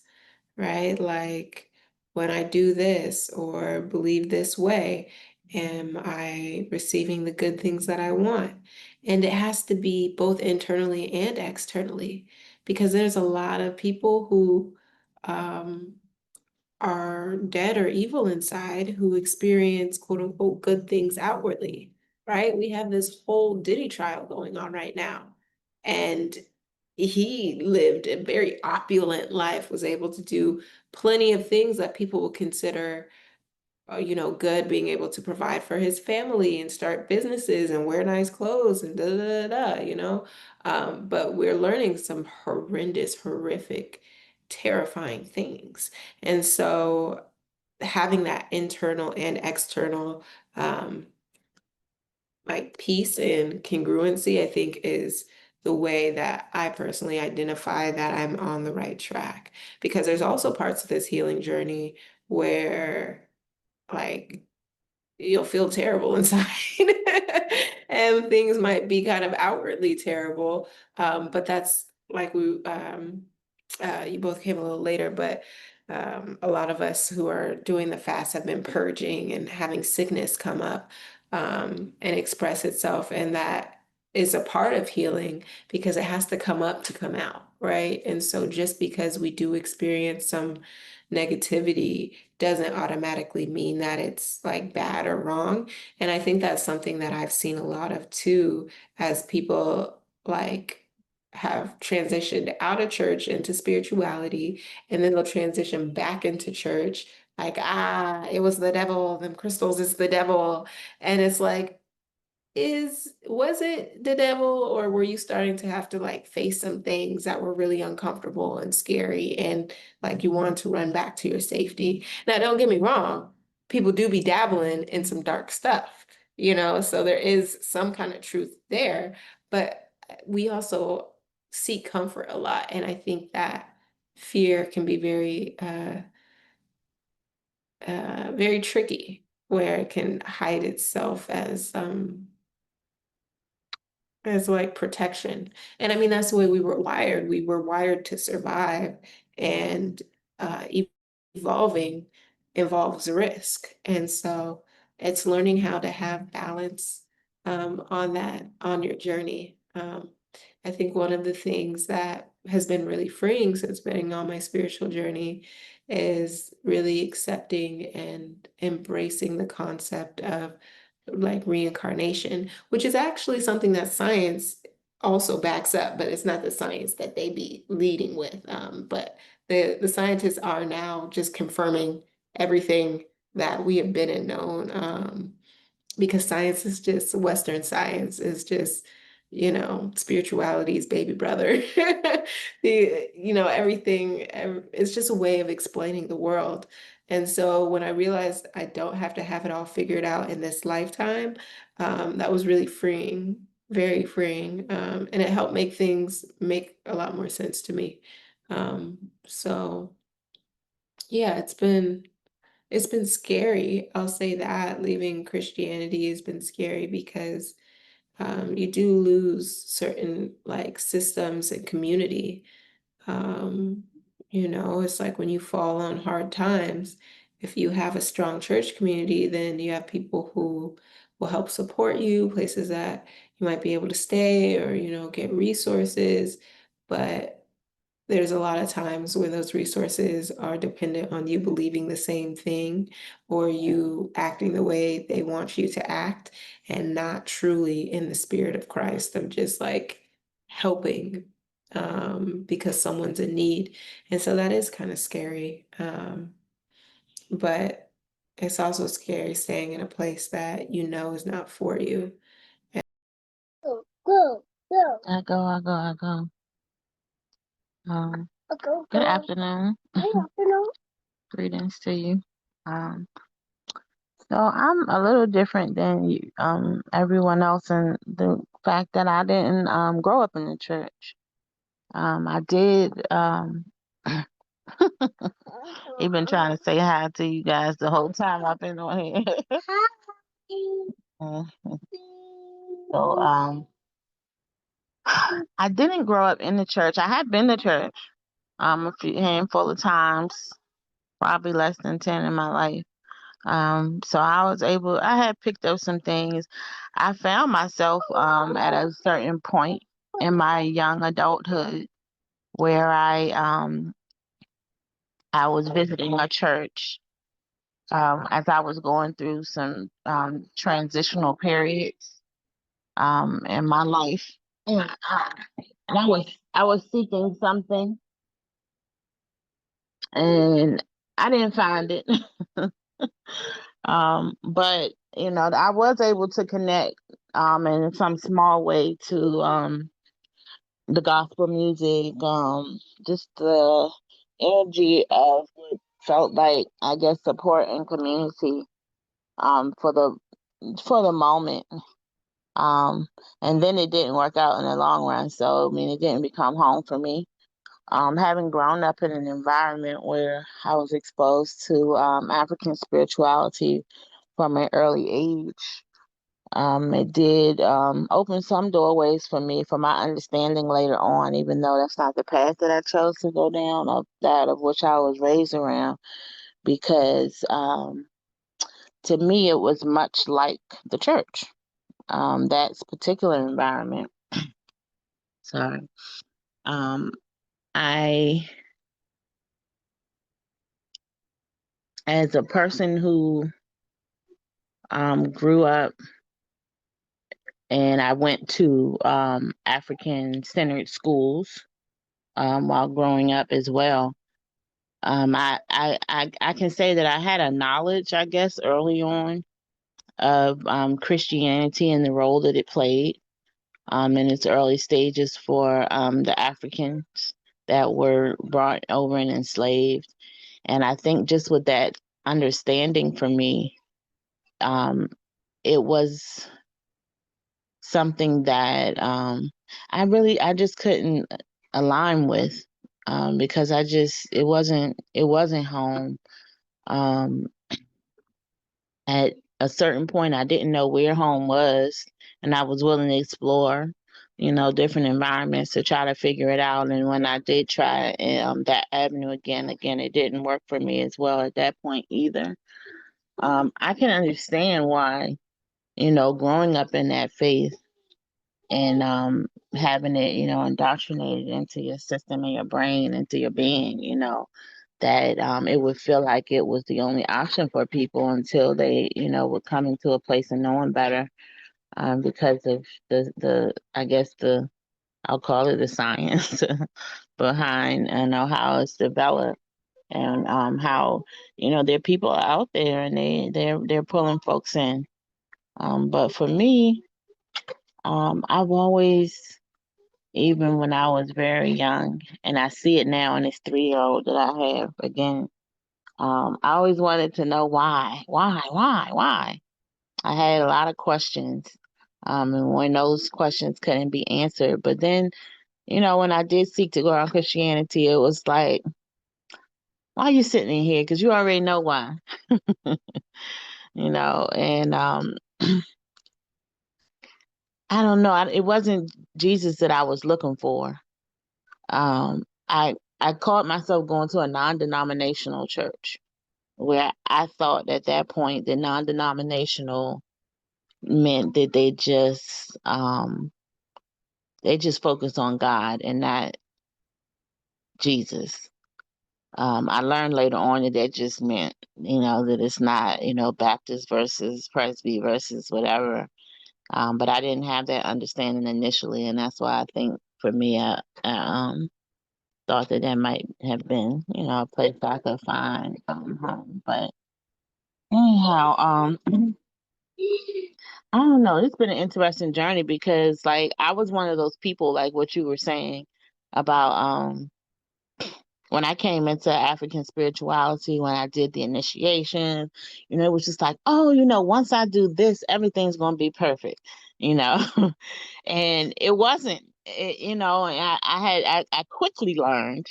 right? Like when I do this or believe this way, am I receiving the good things that I want? And it has to be both internally and externally, because there's a lot of people who um, are dead or evil inside who experience quote unquote good things outwardly, right? We have this whole Diddy trial going on right now. And he lived a very opulent life, was able to do plenty of things that people would consider, good, being able to provide for his family and start businesses and wear nice clothes and da da da, da, but we're learning some horrendous, horrific, terrifying things. And so having that internal and external like peace and congruency, I think is the way that I personally identify that I'm on the right track. Because there's also parts of this healing journey where like you'll feel terrible inside and things might be kind of outwardly terrible. But that's like you both came a little later, but a lot of us who are doing the fast have been purging and having sickness come up and express itself. And that is a part of healing because it has to come up to come out, right? And so just because we do experience some negativity doesn't automatically mean that it's like bad or wrong. And I think that's something that I've seen a lot of too, as people like have transitioned out of church into spirituality, and then they'll transition back into church. Like, it was the devil, them crystals is the devil. And it's like, was it the devil, or were you starting to have to like face some things that were really uncomfortable and scary and like you wanted to run back to your safety? Now, don't get me wrong, people do be dabbling in some dark stuff, so there is some kind of truth there, but we also seek comfort a lot. And I think that fear can be very tricky, where it can hide itself as like protection. And I mean, that's the way we were wired. We were wired to survive, and evolving involves risk. And so it's learning how to have balance on your journey. I think one of the things that has been really freeing since being on my spiritual journey is really accepting and embracing the concept of like reincarnation, which is actually something that science also backs up, but it's not the science that they be leading with. But the scientists are now just confirming everything that we have been and known. Because science is just Western science is just, spirituality's baby brother. Everything, it's just a way of explaining the world. And so when I realized I don't have to have it all figured out in this lifetime, that was really freeing, very freeing. And it helped make things make a lot more sense to me. So yeah, it's been scary. I'll say that leaving Christianity has been scary because you do lose certain like systems and community. Um, it's like when you fall on hard times, if you have a strong church community, then you have people who will help support you, places that you might be able to stay or, get resources. But there's a lot of times where those resources are dependent on you believing the same thing or you acting the way they want you to act and not truly in the spirit of Christ of just like helping because someone's in need. And so that is kind of scary. But it's also scary staying in a place that you know is not for you. I go. Um, Good afternoon. Greetings to you. Um, so I'm a little different than you, everyone else in the fact that I didn't grow up in the church. I did you've been trying to say hi to you guys the whole time I've been on here. So I didn't grow up in the church. I had been to church a few handful of times, probably less than 10 in my life. So I had picked up some things. I found myself at a certain point in my young adulthood where I was visiting a church as I was going through some transitional periods in my life. And I was seeking something and I didn't find it. But I was able to connect in some small way to the gospel music, just the energy of what felt like, I guess, support and community for the moment. And then it didn't work out in the long run. So I mean, it didn't become home for me. Having grown up in an environment where I was exposed to African spirituality from an early age, it did open some doorways for me for my understanding later on, even though that's not the path that I chose to go down, of that of which I was raised around, because to me it was much like the church, that particular environment. Sorry. Um, I, as a person who grew up and I went to African centered schools while growing up as well. I can say that I had a knowledge, I guess, early on of Christianity and the role that it played in its early stages for the Africans that were brought over and enslaved. And I think just with that understanding for me, it was something that I just couldn't align with, because it wasn't home. Um, at a certain point, I didn't know where home was, and I was willing to explore, different environments to try to figure it out. And when I did try that avenue again, it didn't work for me as well at that point either. I can understand why, growing up in that faith and having it, indoctrinated into your system and your brain, into your being, that it would feel like it was the only option for people until they, would come into a place of knowing better, because of the I guess I'll call it the science behind, how it's developed, and how, there are people out there and they're pulling folks in. But for me, I've always, even when I was very young, and I see it now in this 3-year-old that I have again. I always wanted to know why. I had a lot of questions, and when those questions couldn't be answered, but then, when I did seek to go on Christianity, it was like, why are you sitting in here? Because you already know why, and I don't know. It wasn't Jesus that I was looking for. I caught myself going to a non-denominational church where I thought at that point the non-denominational meant that they just focus on God and not Jesus. I learned later on that just meant, that it's not, Baptist versus Presby versus whatever. But I didn't have that understanding initially, and that's why I think for me, I thought that might have been, a place I could find home. But Anyhow, I don't know. It's been an interesting journey because, like, I was one of those people, like what you were saying about when I came into African spirituality, when I did the initiation, it was just like, oh, once I do this, everything's gonna be perfect, you know. And it wasn't, and I quickly learned,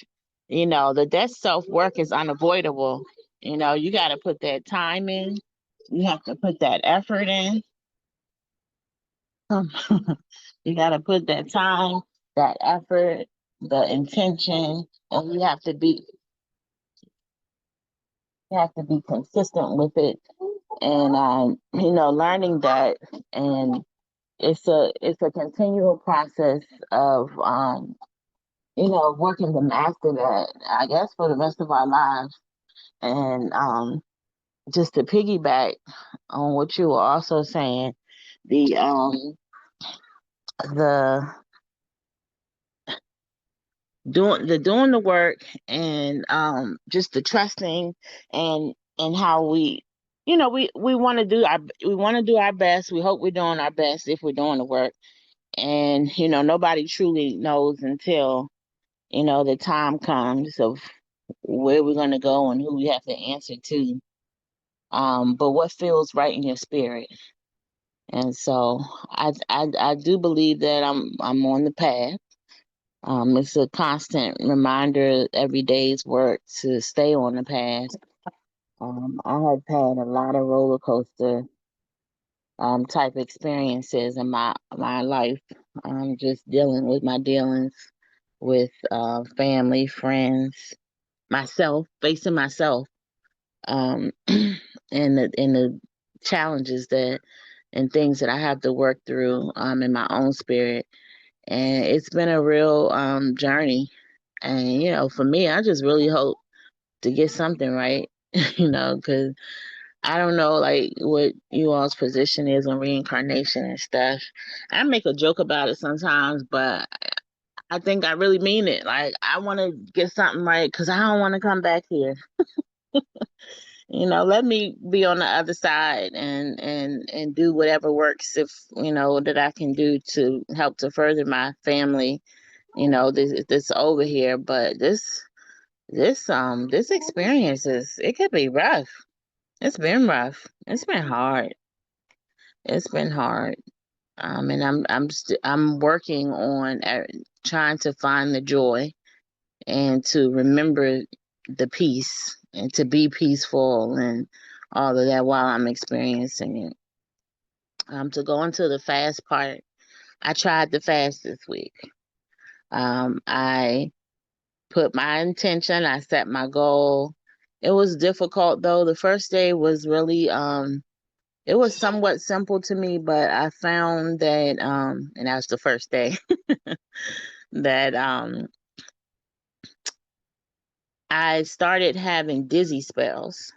that self work is unavoidable. You got to put that time in, you have to put that effort in. Um, you got to put that time, that effort, the intention, and you have to be consistent with it. And learning that, and it's a continual process of working to master that, I guess, for the rest of our lives. And just to piggyback on what you were also saying, the the doing the work, and just the trusting, and how we want to do our best. We hope we're doing our best if we're doing the work. And nobody truly knows until the time comes of where we're going to go and who we have to answer to. But what feels right in your spirit. And so I do believe that I'm on the path. It's a constant reminder every day's work to stay on the path. I have had a lot of roller coaster type experiences in my life. Just dealing with my dealings with family, friends, myself, facing myself, and the challenges that and things that I have to work through in my own spirit. And it's been a real journey. And for me, I just really hope to get something right, because I don't know, like, what you all's position is on reincarnation and stuff. I make a joke about it sometimes, but I think I really mean it. Like, I want to get something right because I don't want to come back here. Let me be on the other side and do whatever works, if that I can do to help to further my family. This over here, but this experience it could be rough. It's been rough. It's been hard. It's been hard. And I'm working on trying to find the joy and to remember the peace and to be peaceful and all of that while I'm experiencing it. To go into the fast part, I tried the fast this week. I put my intention, I set my goal. It was difficult though. The first day was really it was somewhat simple to me, but I found that and that was the first day that I started having dizzy spells.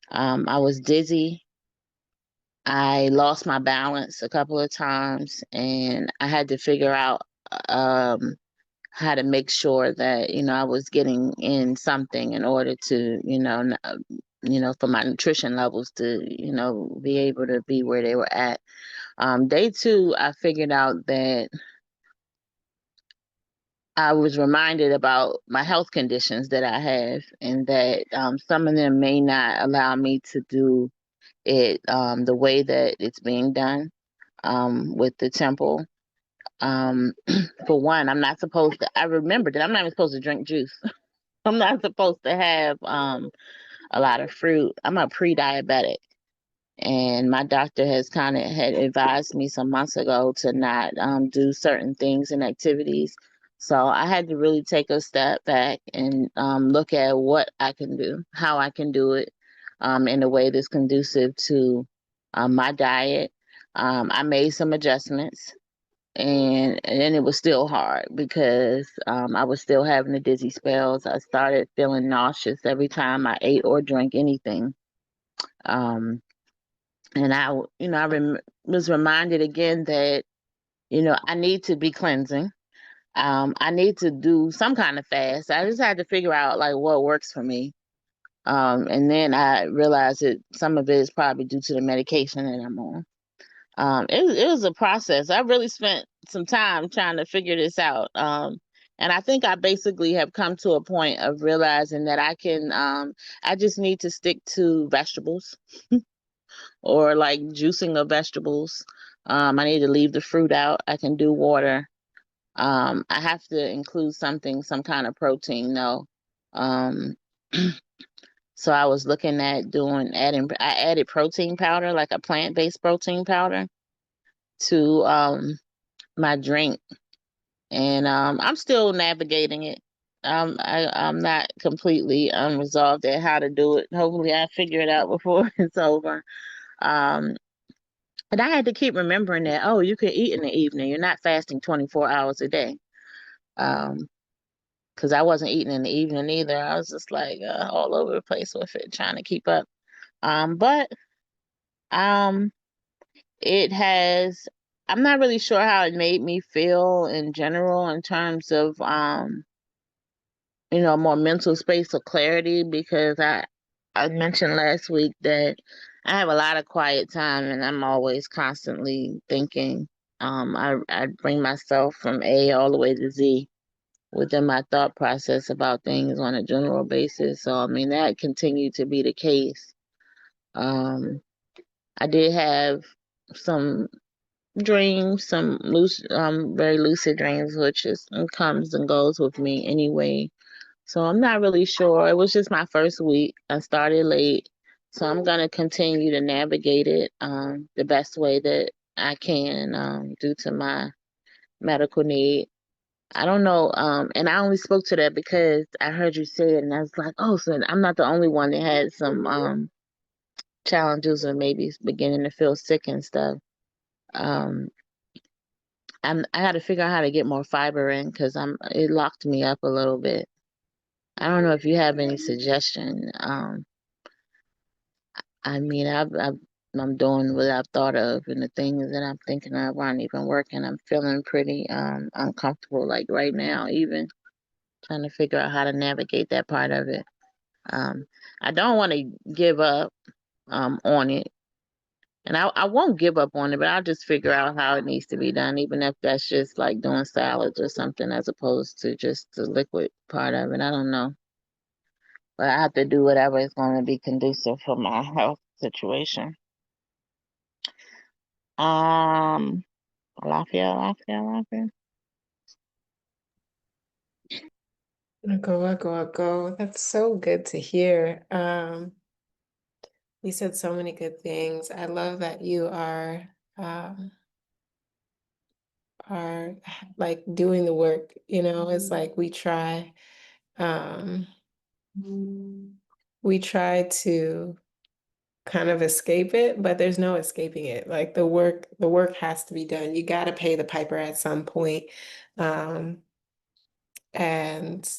I was dizzy. I lost my balance a couple of times, and I had to figure out um, how to make sure that I was getting in something in order to for my nutrition levels to be able to be where they were at. Day two, I figured out that I was reminded about my health conditions that I have, and that some of them may not allow me to do it the way that it's being done with the temple. Um, for one, I'm not supposed to. I remember that I'm not even supposed to drink juice. I'm not supposed to have a lot of fruit. I'm a pre-diabetic, and my doctor has kind of had advised me some months ago to not do certain things and activities. So I had to really take a step back and look at what I can do, how I can do it in a way that's conducive to my diet. I made some adjustments, and it was still hard because I was still having the dizzy spells. I started feeling nauseous every time I ate or drank anything. Um, and was reminded again that I need to be cleansing. I need to do some kind of fast. I just had to figure out like what works for me. And then I realized that some of it is probably due to the medication that I'm on. It was a process. I really spent some time trying to figure this out. And I think I basically have come to a point of realizing that I just need to stick to vegetables or like juicing of vegetables. I need to leave the fruit out. I can do water. I have to include some kind of protein though. Um, so I was looking at I added protein powder, like a plant-based protein powder to my drink, and I'm still navigating it. I'm not completely unresolved at how to do it. Hopefully, I figure it out before it's over. Um, and I had to keep remembering that, oh, you can eat in the evening. You're not fasting 24 hours a day. Because I wasn't eating in the evening either. I was just like all over the place with it, trying to keep up. But um, it has. I'm not really sure how it made me feel in general in terms of more mental space or clarity, because I mentioned last week that I have a lot of quiet time and I'm always constantly thinking. I bring myself from A all the way to Z within my thought process about things on a general basis. So I mean that continued to be the case. Um, I did have some dreams, some very lucid dreams, which is comes and goes with me anyway. So I'm not really sure. It was just my first week. I started late, so I'm gonna continue to navigate it the best way that I can due to my medical need. I don't know, and I only spoke to that because I heard you say it, and I was like, oh, so I'm not the only one that had some challenges or maybe beginning to feel sick and stuff. Um, I got to figure out how to get more fiber in because it locked me up a little bit. I don't know if you have any suggestion. I mean, I'm doing what I've thought of, and the things that I'm thinking of aren't even working. I'm feeling pretty uncomfortable, like right now, even trying to figure out how to navigate that part of it. Um, I don't want to give up on it, and I won't give up on it, but I'll just figure out how it needs to be done, even if that's just like doing salads or something, as opposed to just the liquid part of it. I don't know, but I have to do whatever is going to be conducive for my health situation. Um, Lafayette. I go. That's so good to hear. You said so many good things. I love that you um are like doing the work, it's like um we try to kind of escape it, but there's no escaping it. Like the work has to be done. You got to pay the piper at some point. Um, and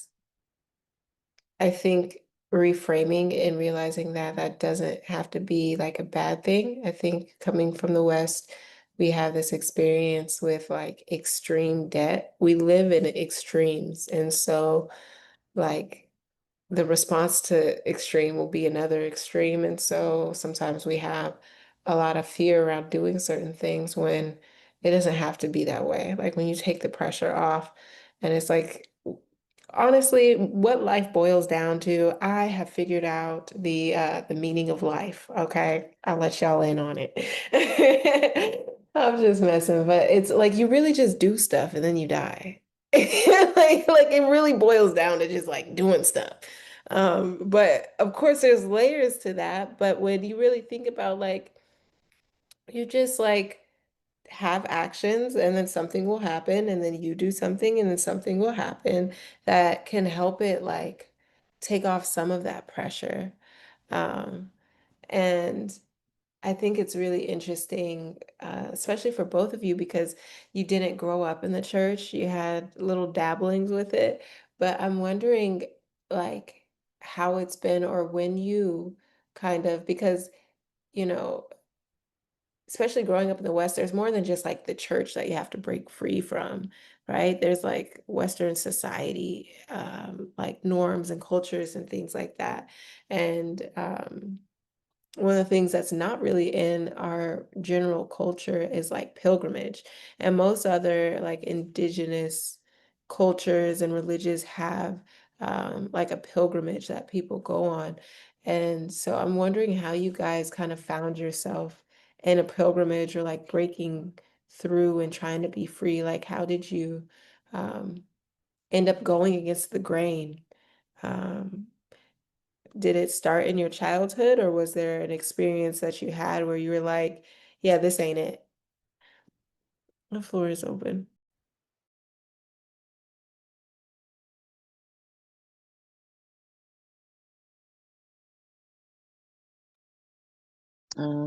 I think reframing and realizing that that doesn't have to be like a bad thing. I think coming from the West, we have this experience with like extreme debt. We live in extremes. And so, like, the response to extreme will be another extreme. And so sometimes we have a lot of fear around doing certain things when it doesn't have to be that way. Like when you take the pressure off, and it's like, honestly, what life boils down to, I have figured out the meaning of life. Okay. I'll let y'all in on it. I'm just messing, but it's like you really just do stuff and then you die. Like it really boils down to just like doing stuff. But of course there's layers to that. But when you really think about like you just like have actions and then something will happen and then you do something and then something will happen that can help it like take off some of that pressure. Um, and I think it's really interesting, especially for both of you, because you didn't grow up in the church. You had little dabblings with it. But I'm wondering, like, how it's been or when you kind of, because, you know, especially growing up in the West, there's more than just like the church that you have to break free from, right? There's like Western society, like norms and cultures and things like that. And one of the things that's not really in our general culture is like pilgrimage. And most other like indigenous cultures and religions have like a pilgrimage that people go on. And so I'm wondering how you guys kind of found yourself in a pilgrimage or like breaking through and trying to be free. Like, how did you um, end up going against the grain? Um, did it start in your childhood, or was there an experience that you had where you were like, yeah, this ain't it? The floor is open.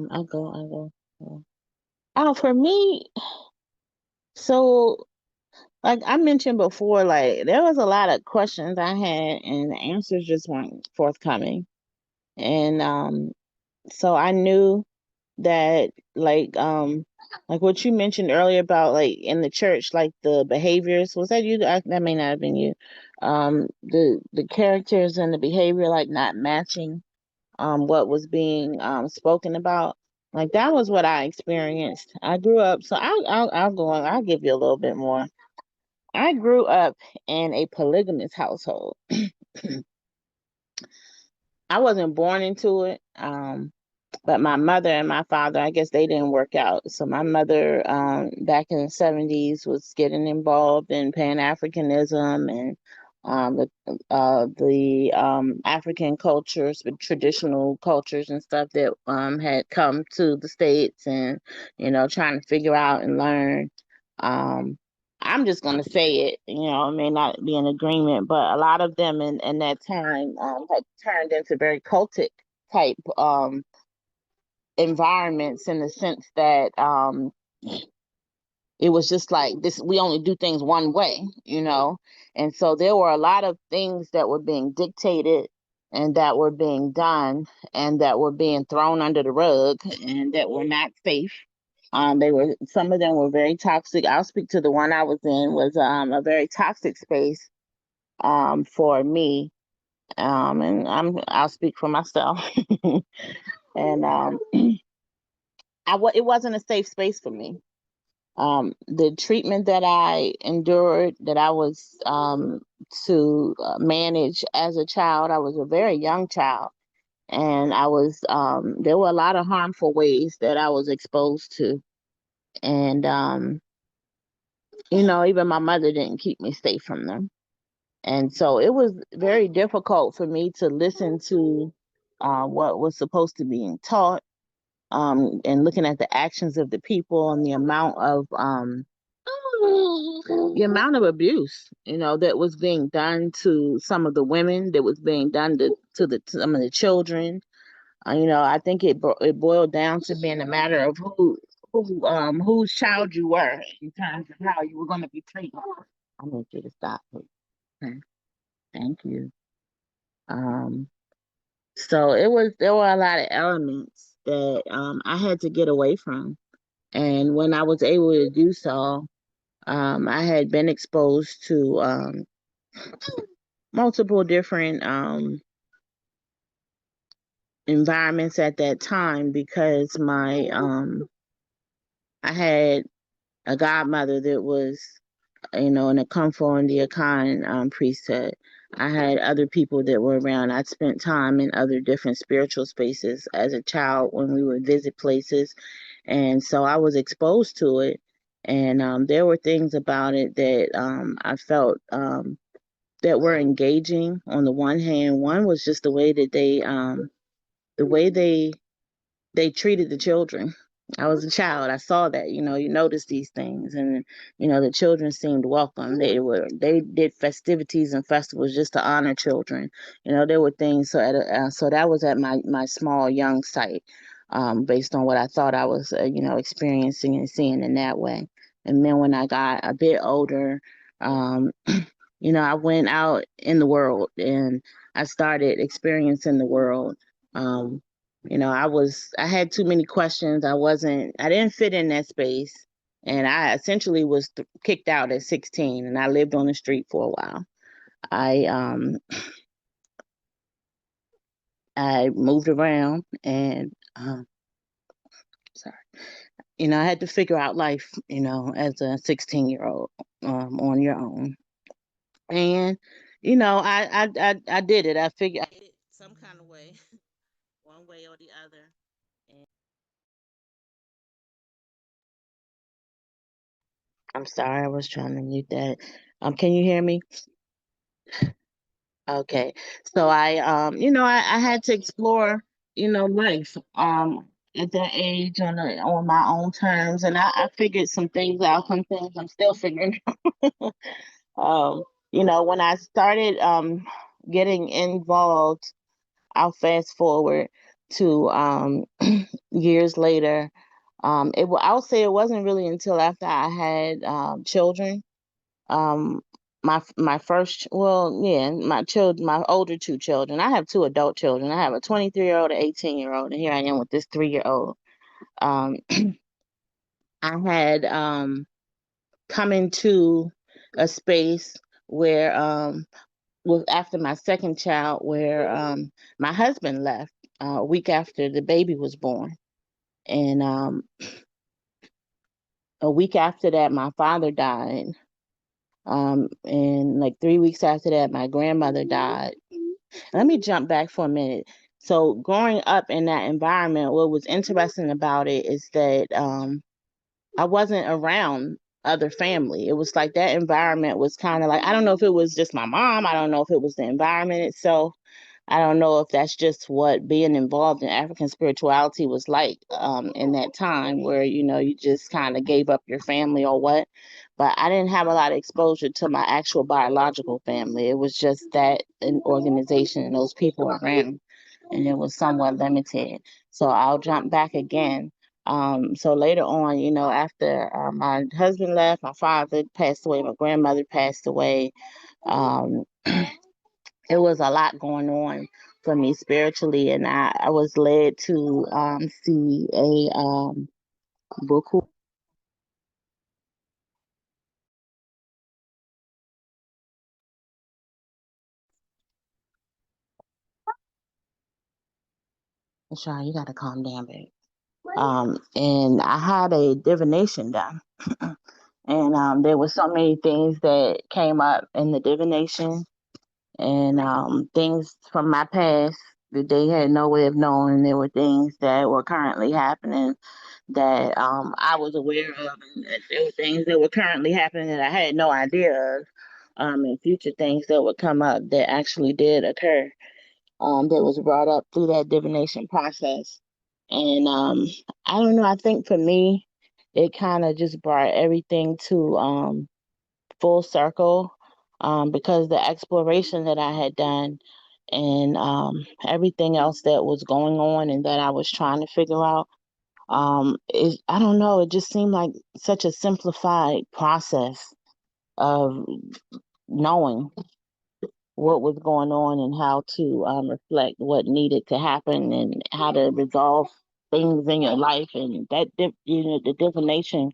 I go. For me, so like I mentioned before, like there was a lot of questions I had and the answers just weren't forthcoming. And so I knew that like what you mentioned earlier about like in the church, like the behaviors, was that you? That may not have been you. The characters and the behavior like not matching what was being spoken about. Like that was what I experienced. I grew up, so I'll go on. I'll give you a little bit more. I grew up in a polygamous household. I wasn't born into it. But my mother and my father, I guess they didn't work out. So my mother, back in the 70s, was getting involved in Pan-Africanism and the African cultures, the traditional cultures and stuff that had come to the States, and trying to figure out and learn. Um, I'm just gonna say it, I may not be in agreement, but a lot of them in that time had turned into very cultic type environments, in the sense that it was just like this, we only do things one way. And so there were a lot of things that were being dictated and that were being done and that were being thrown under the rug and that were not safe. Some of them were very toxic. I'll speak to the one I was in, was a very toxic space for me. And I'll speak for myself. And it wasn't a safe space for me. The treatment that I endured, that I was to manage as a child, I was a very young child, and there were a lot of harmful ways that I was exposed to. And, even my mother didn't keep me safe from them. And so it was very difficult for me to listen to what was supposed to be taught, and looking at the actions of the people and the amount of abuse, that was being done to some of the women, that was being done to some of the children. I think it boiled down to being a matter of whose child you were, in terms of how you were going to be treated. I need you to stop, please. Okay. Thank you. Um, so there were a lot of elements that I had to get away from. And when I was able to do so, I had been exposed to multiple different environments at that time, because I had a godmother that was, in a confound priesthood. I had other people that were around. I'd spent time in other different spiritual spaces as a child when we would visit places. And so I was exposed to it. And there were things about it that I felt that were engaging. On the one hand, one was just the way they treated the children. I was a child. I saw that, you notice these things, and the children seemed welcome. They did festivities and festivals just to honor children. There were things. So that was at my small young sight, based on what I thought I was, experiencing and seeing in that way. And then when I got a bit older, um, I went out in the world and I started experiencing the world. Um, I had too many questions. I didn't fit in that space. And I essentially was kicked out at 16, and I lived on the street for a while. I moved around, and sorry, I had to figure out life, as a 16-year-old, on your own. And I did it. I figured I did it some kind of way, one way or the other. And I'm sorry, I was trying to mute that. Can you hear me? Okay. So I had to explore, life, at that age on my own terms, and I figured some things out, some things I'm still figuring out. When I started getting involved, I'll fast forward to years later. I'll say it wasn't really until after I had children. Um, my first, well, yeah, my children, my older two children. I have two adult children. I have a 23-year-old, an 18-year-old, and here I am with this 3-year-old. Um, I had come into a space where after my second child, where my husband left a week after the baby was born. And a week after that, my father died. And like 3 weeks after that, my grandmother died. Let me jump back for a minute. So growing up in that environment, what was interesting about it is that I wasn't around other family. It was like that environment was kind of like, I don't know if it was just my mom. I don't know if it was the environment itself. I don't know if that's just what being involved in African spirituality was like in that time where, you just kind of gave up your family or what. But I didn't have a lot of exposure to my actual biological family. It was just that an organization and those people around, and it was somewhat limited. So I'll jump back again. So later on, after my husband left, my father passed away, my grandmother passed away. Um, it was a lot going on for me spiritually, and I was led to see a book. Sorry, you got to calm down, babe. And I had a divination done, and there were so many things that came up in the divination, and things from my past that they had no way of knowing. There were things that were currently happening that I was aware of, and that there were things that were currently happening that I had no idea of, and future things that would come up that actually did occur, that was brought up through that divination process. And I don't know, I think for me, it kind of just brought everything to full circle, because the exploration that I had done and everything else that was going on and that I was trying to figure out, I don't know, it just seemed like such a simplified process of knowing what was going on and how to reflect what needed to happen and how to resolve things in your life. And the divination,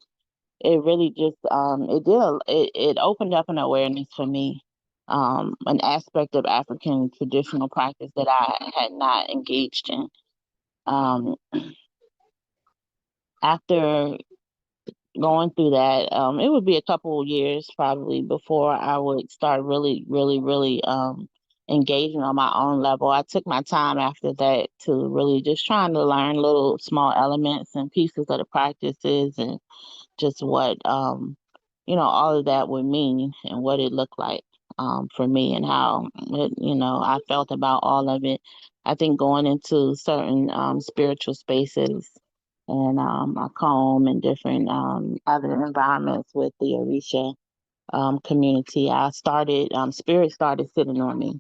it really just it opened up an awareness for me, an aspect of African traditional practice that I had not engaged in. Um, After going through that, it would be a couple of years probably before I would start really, really, really engaging on my own level. I took my time after that to really just trying to learn little small elements and pieces of the practices, and just what all of that would mean and what it looked like for me, and how I felt about all of it. I think going into certain spiritual spaces and a comb and different other environments with the Orisha community, spirit started sitting on me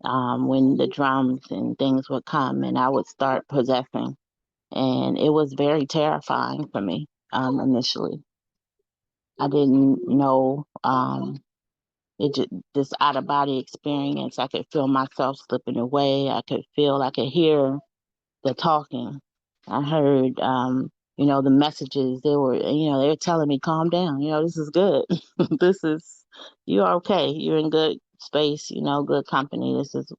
when the drums and things would come, and I would start possessing. And it was very terrifying for me initially. I didn't know. It just this out of body experience. I could feel myself slipping away. I could hear the talking. I heard, the messages. They were telling me, calm down. This is good. You're okay. You're in good space. Good company. This is,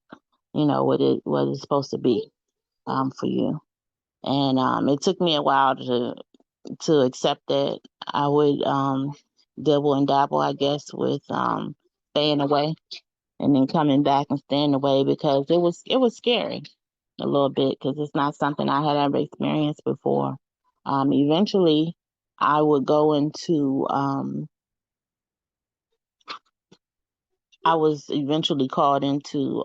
what it's supposed to be, for you. And it took me a while to accept that. I would dibble and dabble, I guess, with staying away and then coming back and staying away because it was scary a little bit because it's not something I had ever experienced before. Eventually, I would go into I was eventually called into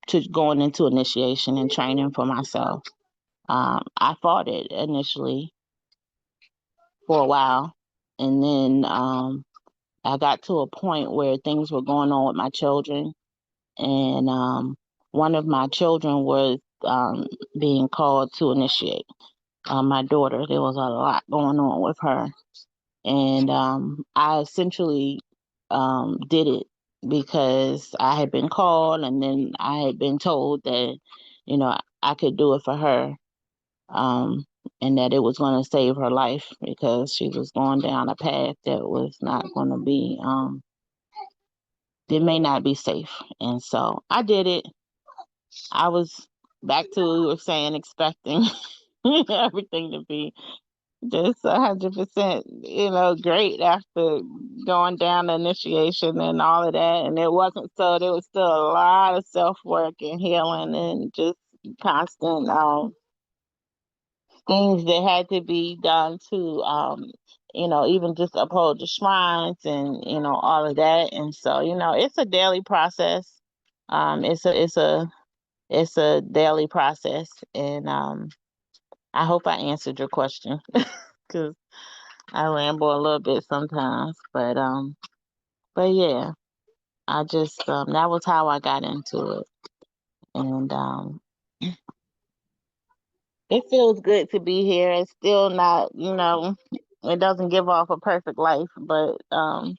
to going into initiation and training for myself. I fought it initially for a while, and then I got to a point where things were going on with my children, and one of my children was being called to initiate. My daughter, there was a lot going on with her, and I essentially did it because I had been called, and then I had been told that, I could do it for her, um, and that it was going to save her life because she was going down a path that was not going to be, it may not be safe. And so I did it. I was back to what we were saying, expecting everything to be just 100%, great after going down the initiation and all of that. And it wasn't so. There was still a lot of self work and healing and just constant things that had to be done to, even just uphold the shrines and, all of that. And so, it's a daily process. It's a daily process. And I hope I answered your question because I ramble a little bit sometimes. But yeah, I just, that was how I got into it. And it feels good to be here. It's still not, it doesn't give off a perfect life, but I'm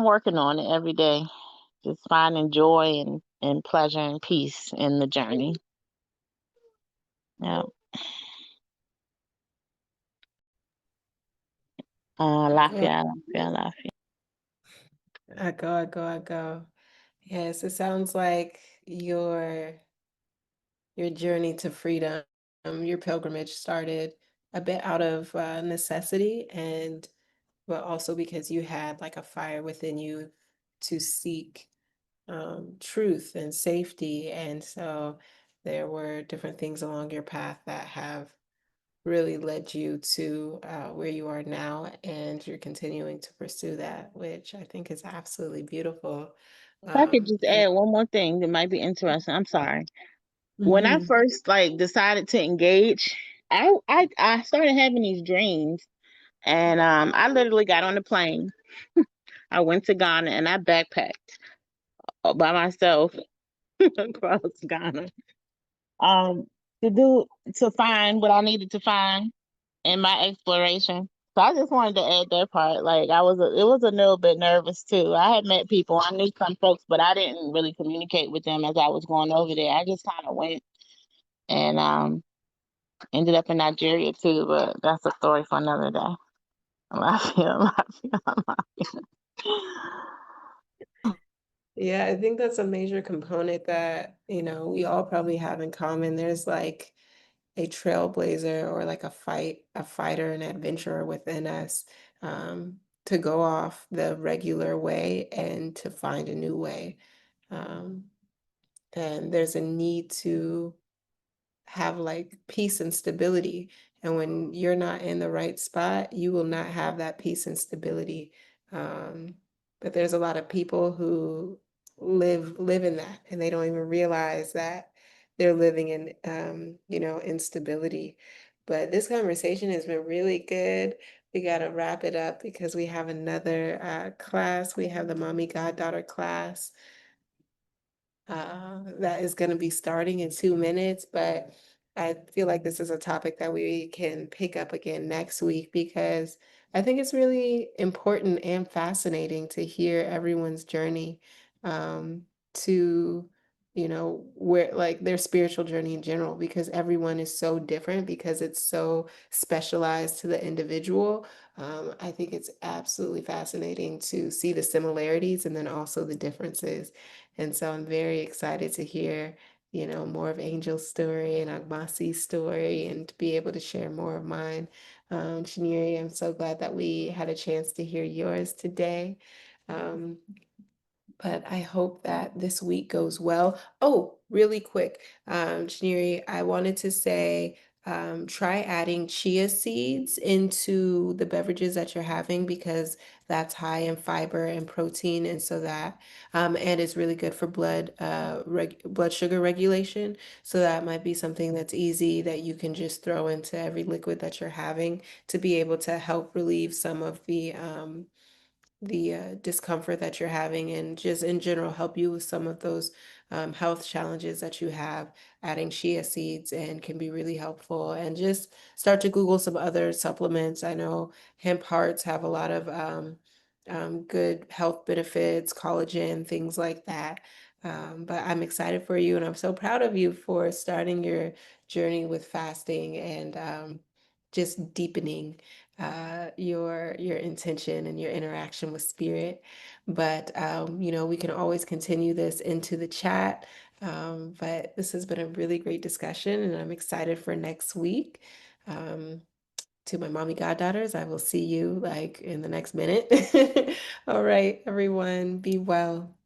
working on it every day, just finding joy and pleasure and peace in the journey. Yeah. Lafayette, Lafayette. I go. Yes, it sounds like your journey to freedom, your pilgrimage started a bit out of necessity, and but also because you had like a fire within you to seek truth and safety. And so there were different things along your path that have really led you to where you are now, and you're continuing to pursue that, which I think is absolutely beautiful. If I could just And add one more thing that might be interesting, I'm sorry. When I Mhm. first decided to engage, I started having these dreams, and I literally got on a plane. I went to Ghana and I backpacked by myself across Ghana, um, to find what I needed to find in my exploration. So I just wanted to add that part. It was a little bit nervous too. I had met people, I knew some folks, but I didn't really communicate with them as I was going over there. I just kind of went and ended up in Nigeria too, but that's a story for another day. I feel. Yeah, I think that's a major component that, we all probably have in common. There's like a trailblazer or like a fighter, an adventurer within us, to go off the regular way and to find a new way. Um, and there's a need to have like peace and stability. And when you're not in the right spot, you will not have that peace and stability. Um, but there's a lot of people who live in that, and they don't even realize that they're living in instability. But this conversation has been really good. We got to wrap it up because we have another class. We have the Mommy Goddaughter class that is going to be starting in 2 minutes, but I feel like this is a topic that we can pick up again next week because I think it's really important and fascinating to hear everyone's journey to, where like their spiritual journey in general, because everyone is so different, because it's so specialized to the individual. I think it's absolutely fascinating to see the similarities and then also the differences. And so I'm very excited to hear, more of Angel's story and Agmasi's story, and to be able to share more of mine. Shaniri, I'm so glad that we had a chance to hear yours today. Um, but I hope that this week goes well. Oh, really quick, Shaniri, I wanted to say, try adding chia seeds into the beverages that you're having, because that's high in fiber and protein, and so that, and it's really good for blood sugar regulation. So that might be something that's easy that you can just throw into every liquid that you're having, to be able to help relieve some of the discomfort that you're having, and just in general help you with some of those health challenges that you have. Adding chia seeds and can be really helpful. And just start to Google some other supplements. I know hemp hearts have a lot of good health benefits, collagen, things like that. But I'm excited for you, and I'm so proud of you for starting your journey with fasting, and just deepening your intention and your interaction with spirit. But we can always continue this into the chat. But this has been a really great discussion, and I'm excited for next week. Um, to my mommy goddaughters, I will see you like in the next minute. All right, everyone, be well.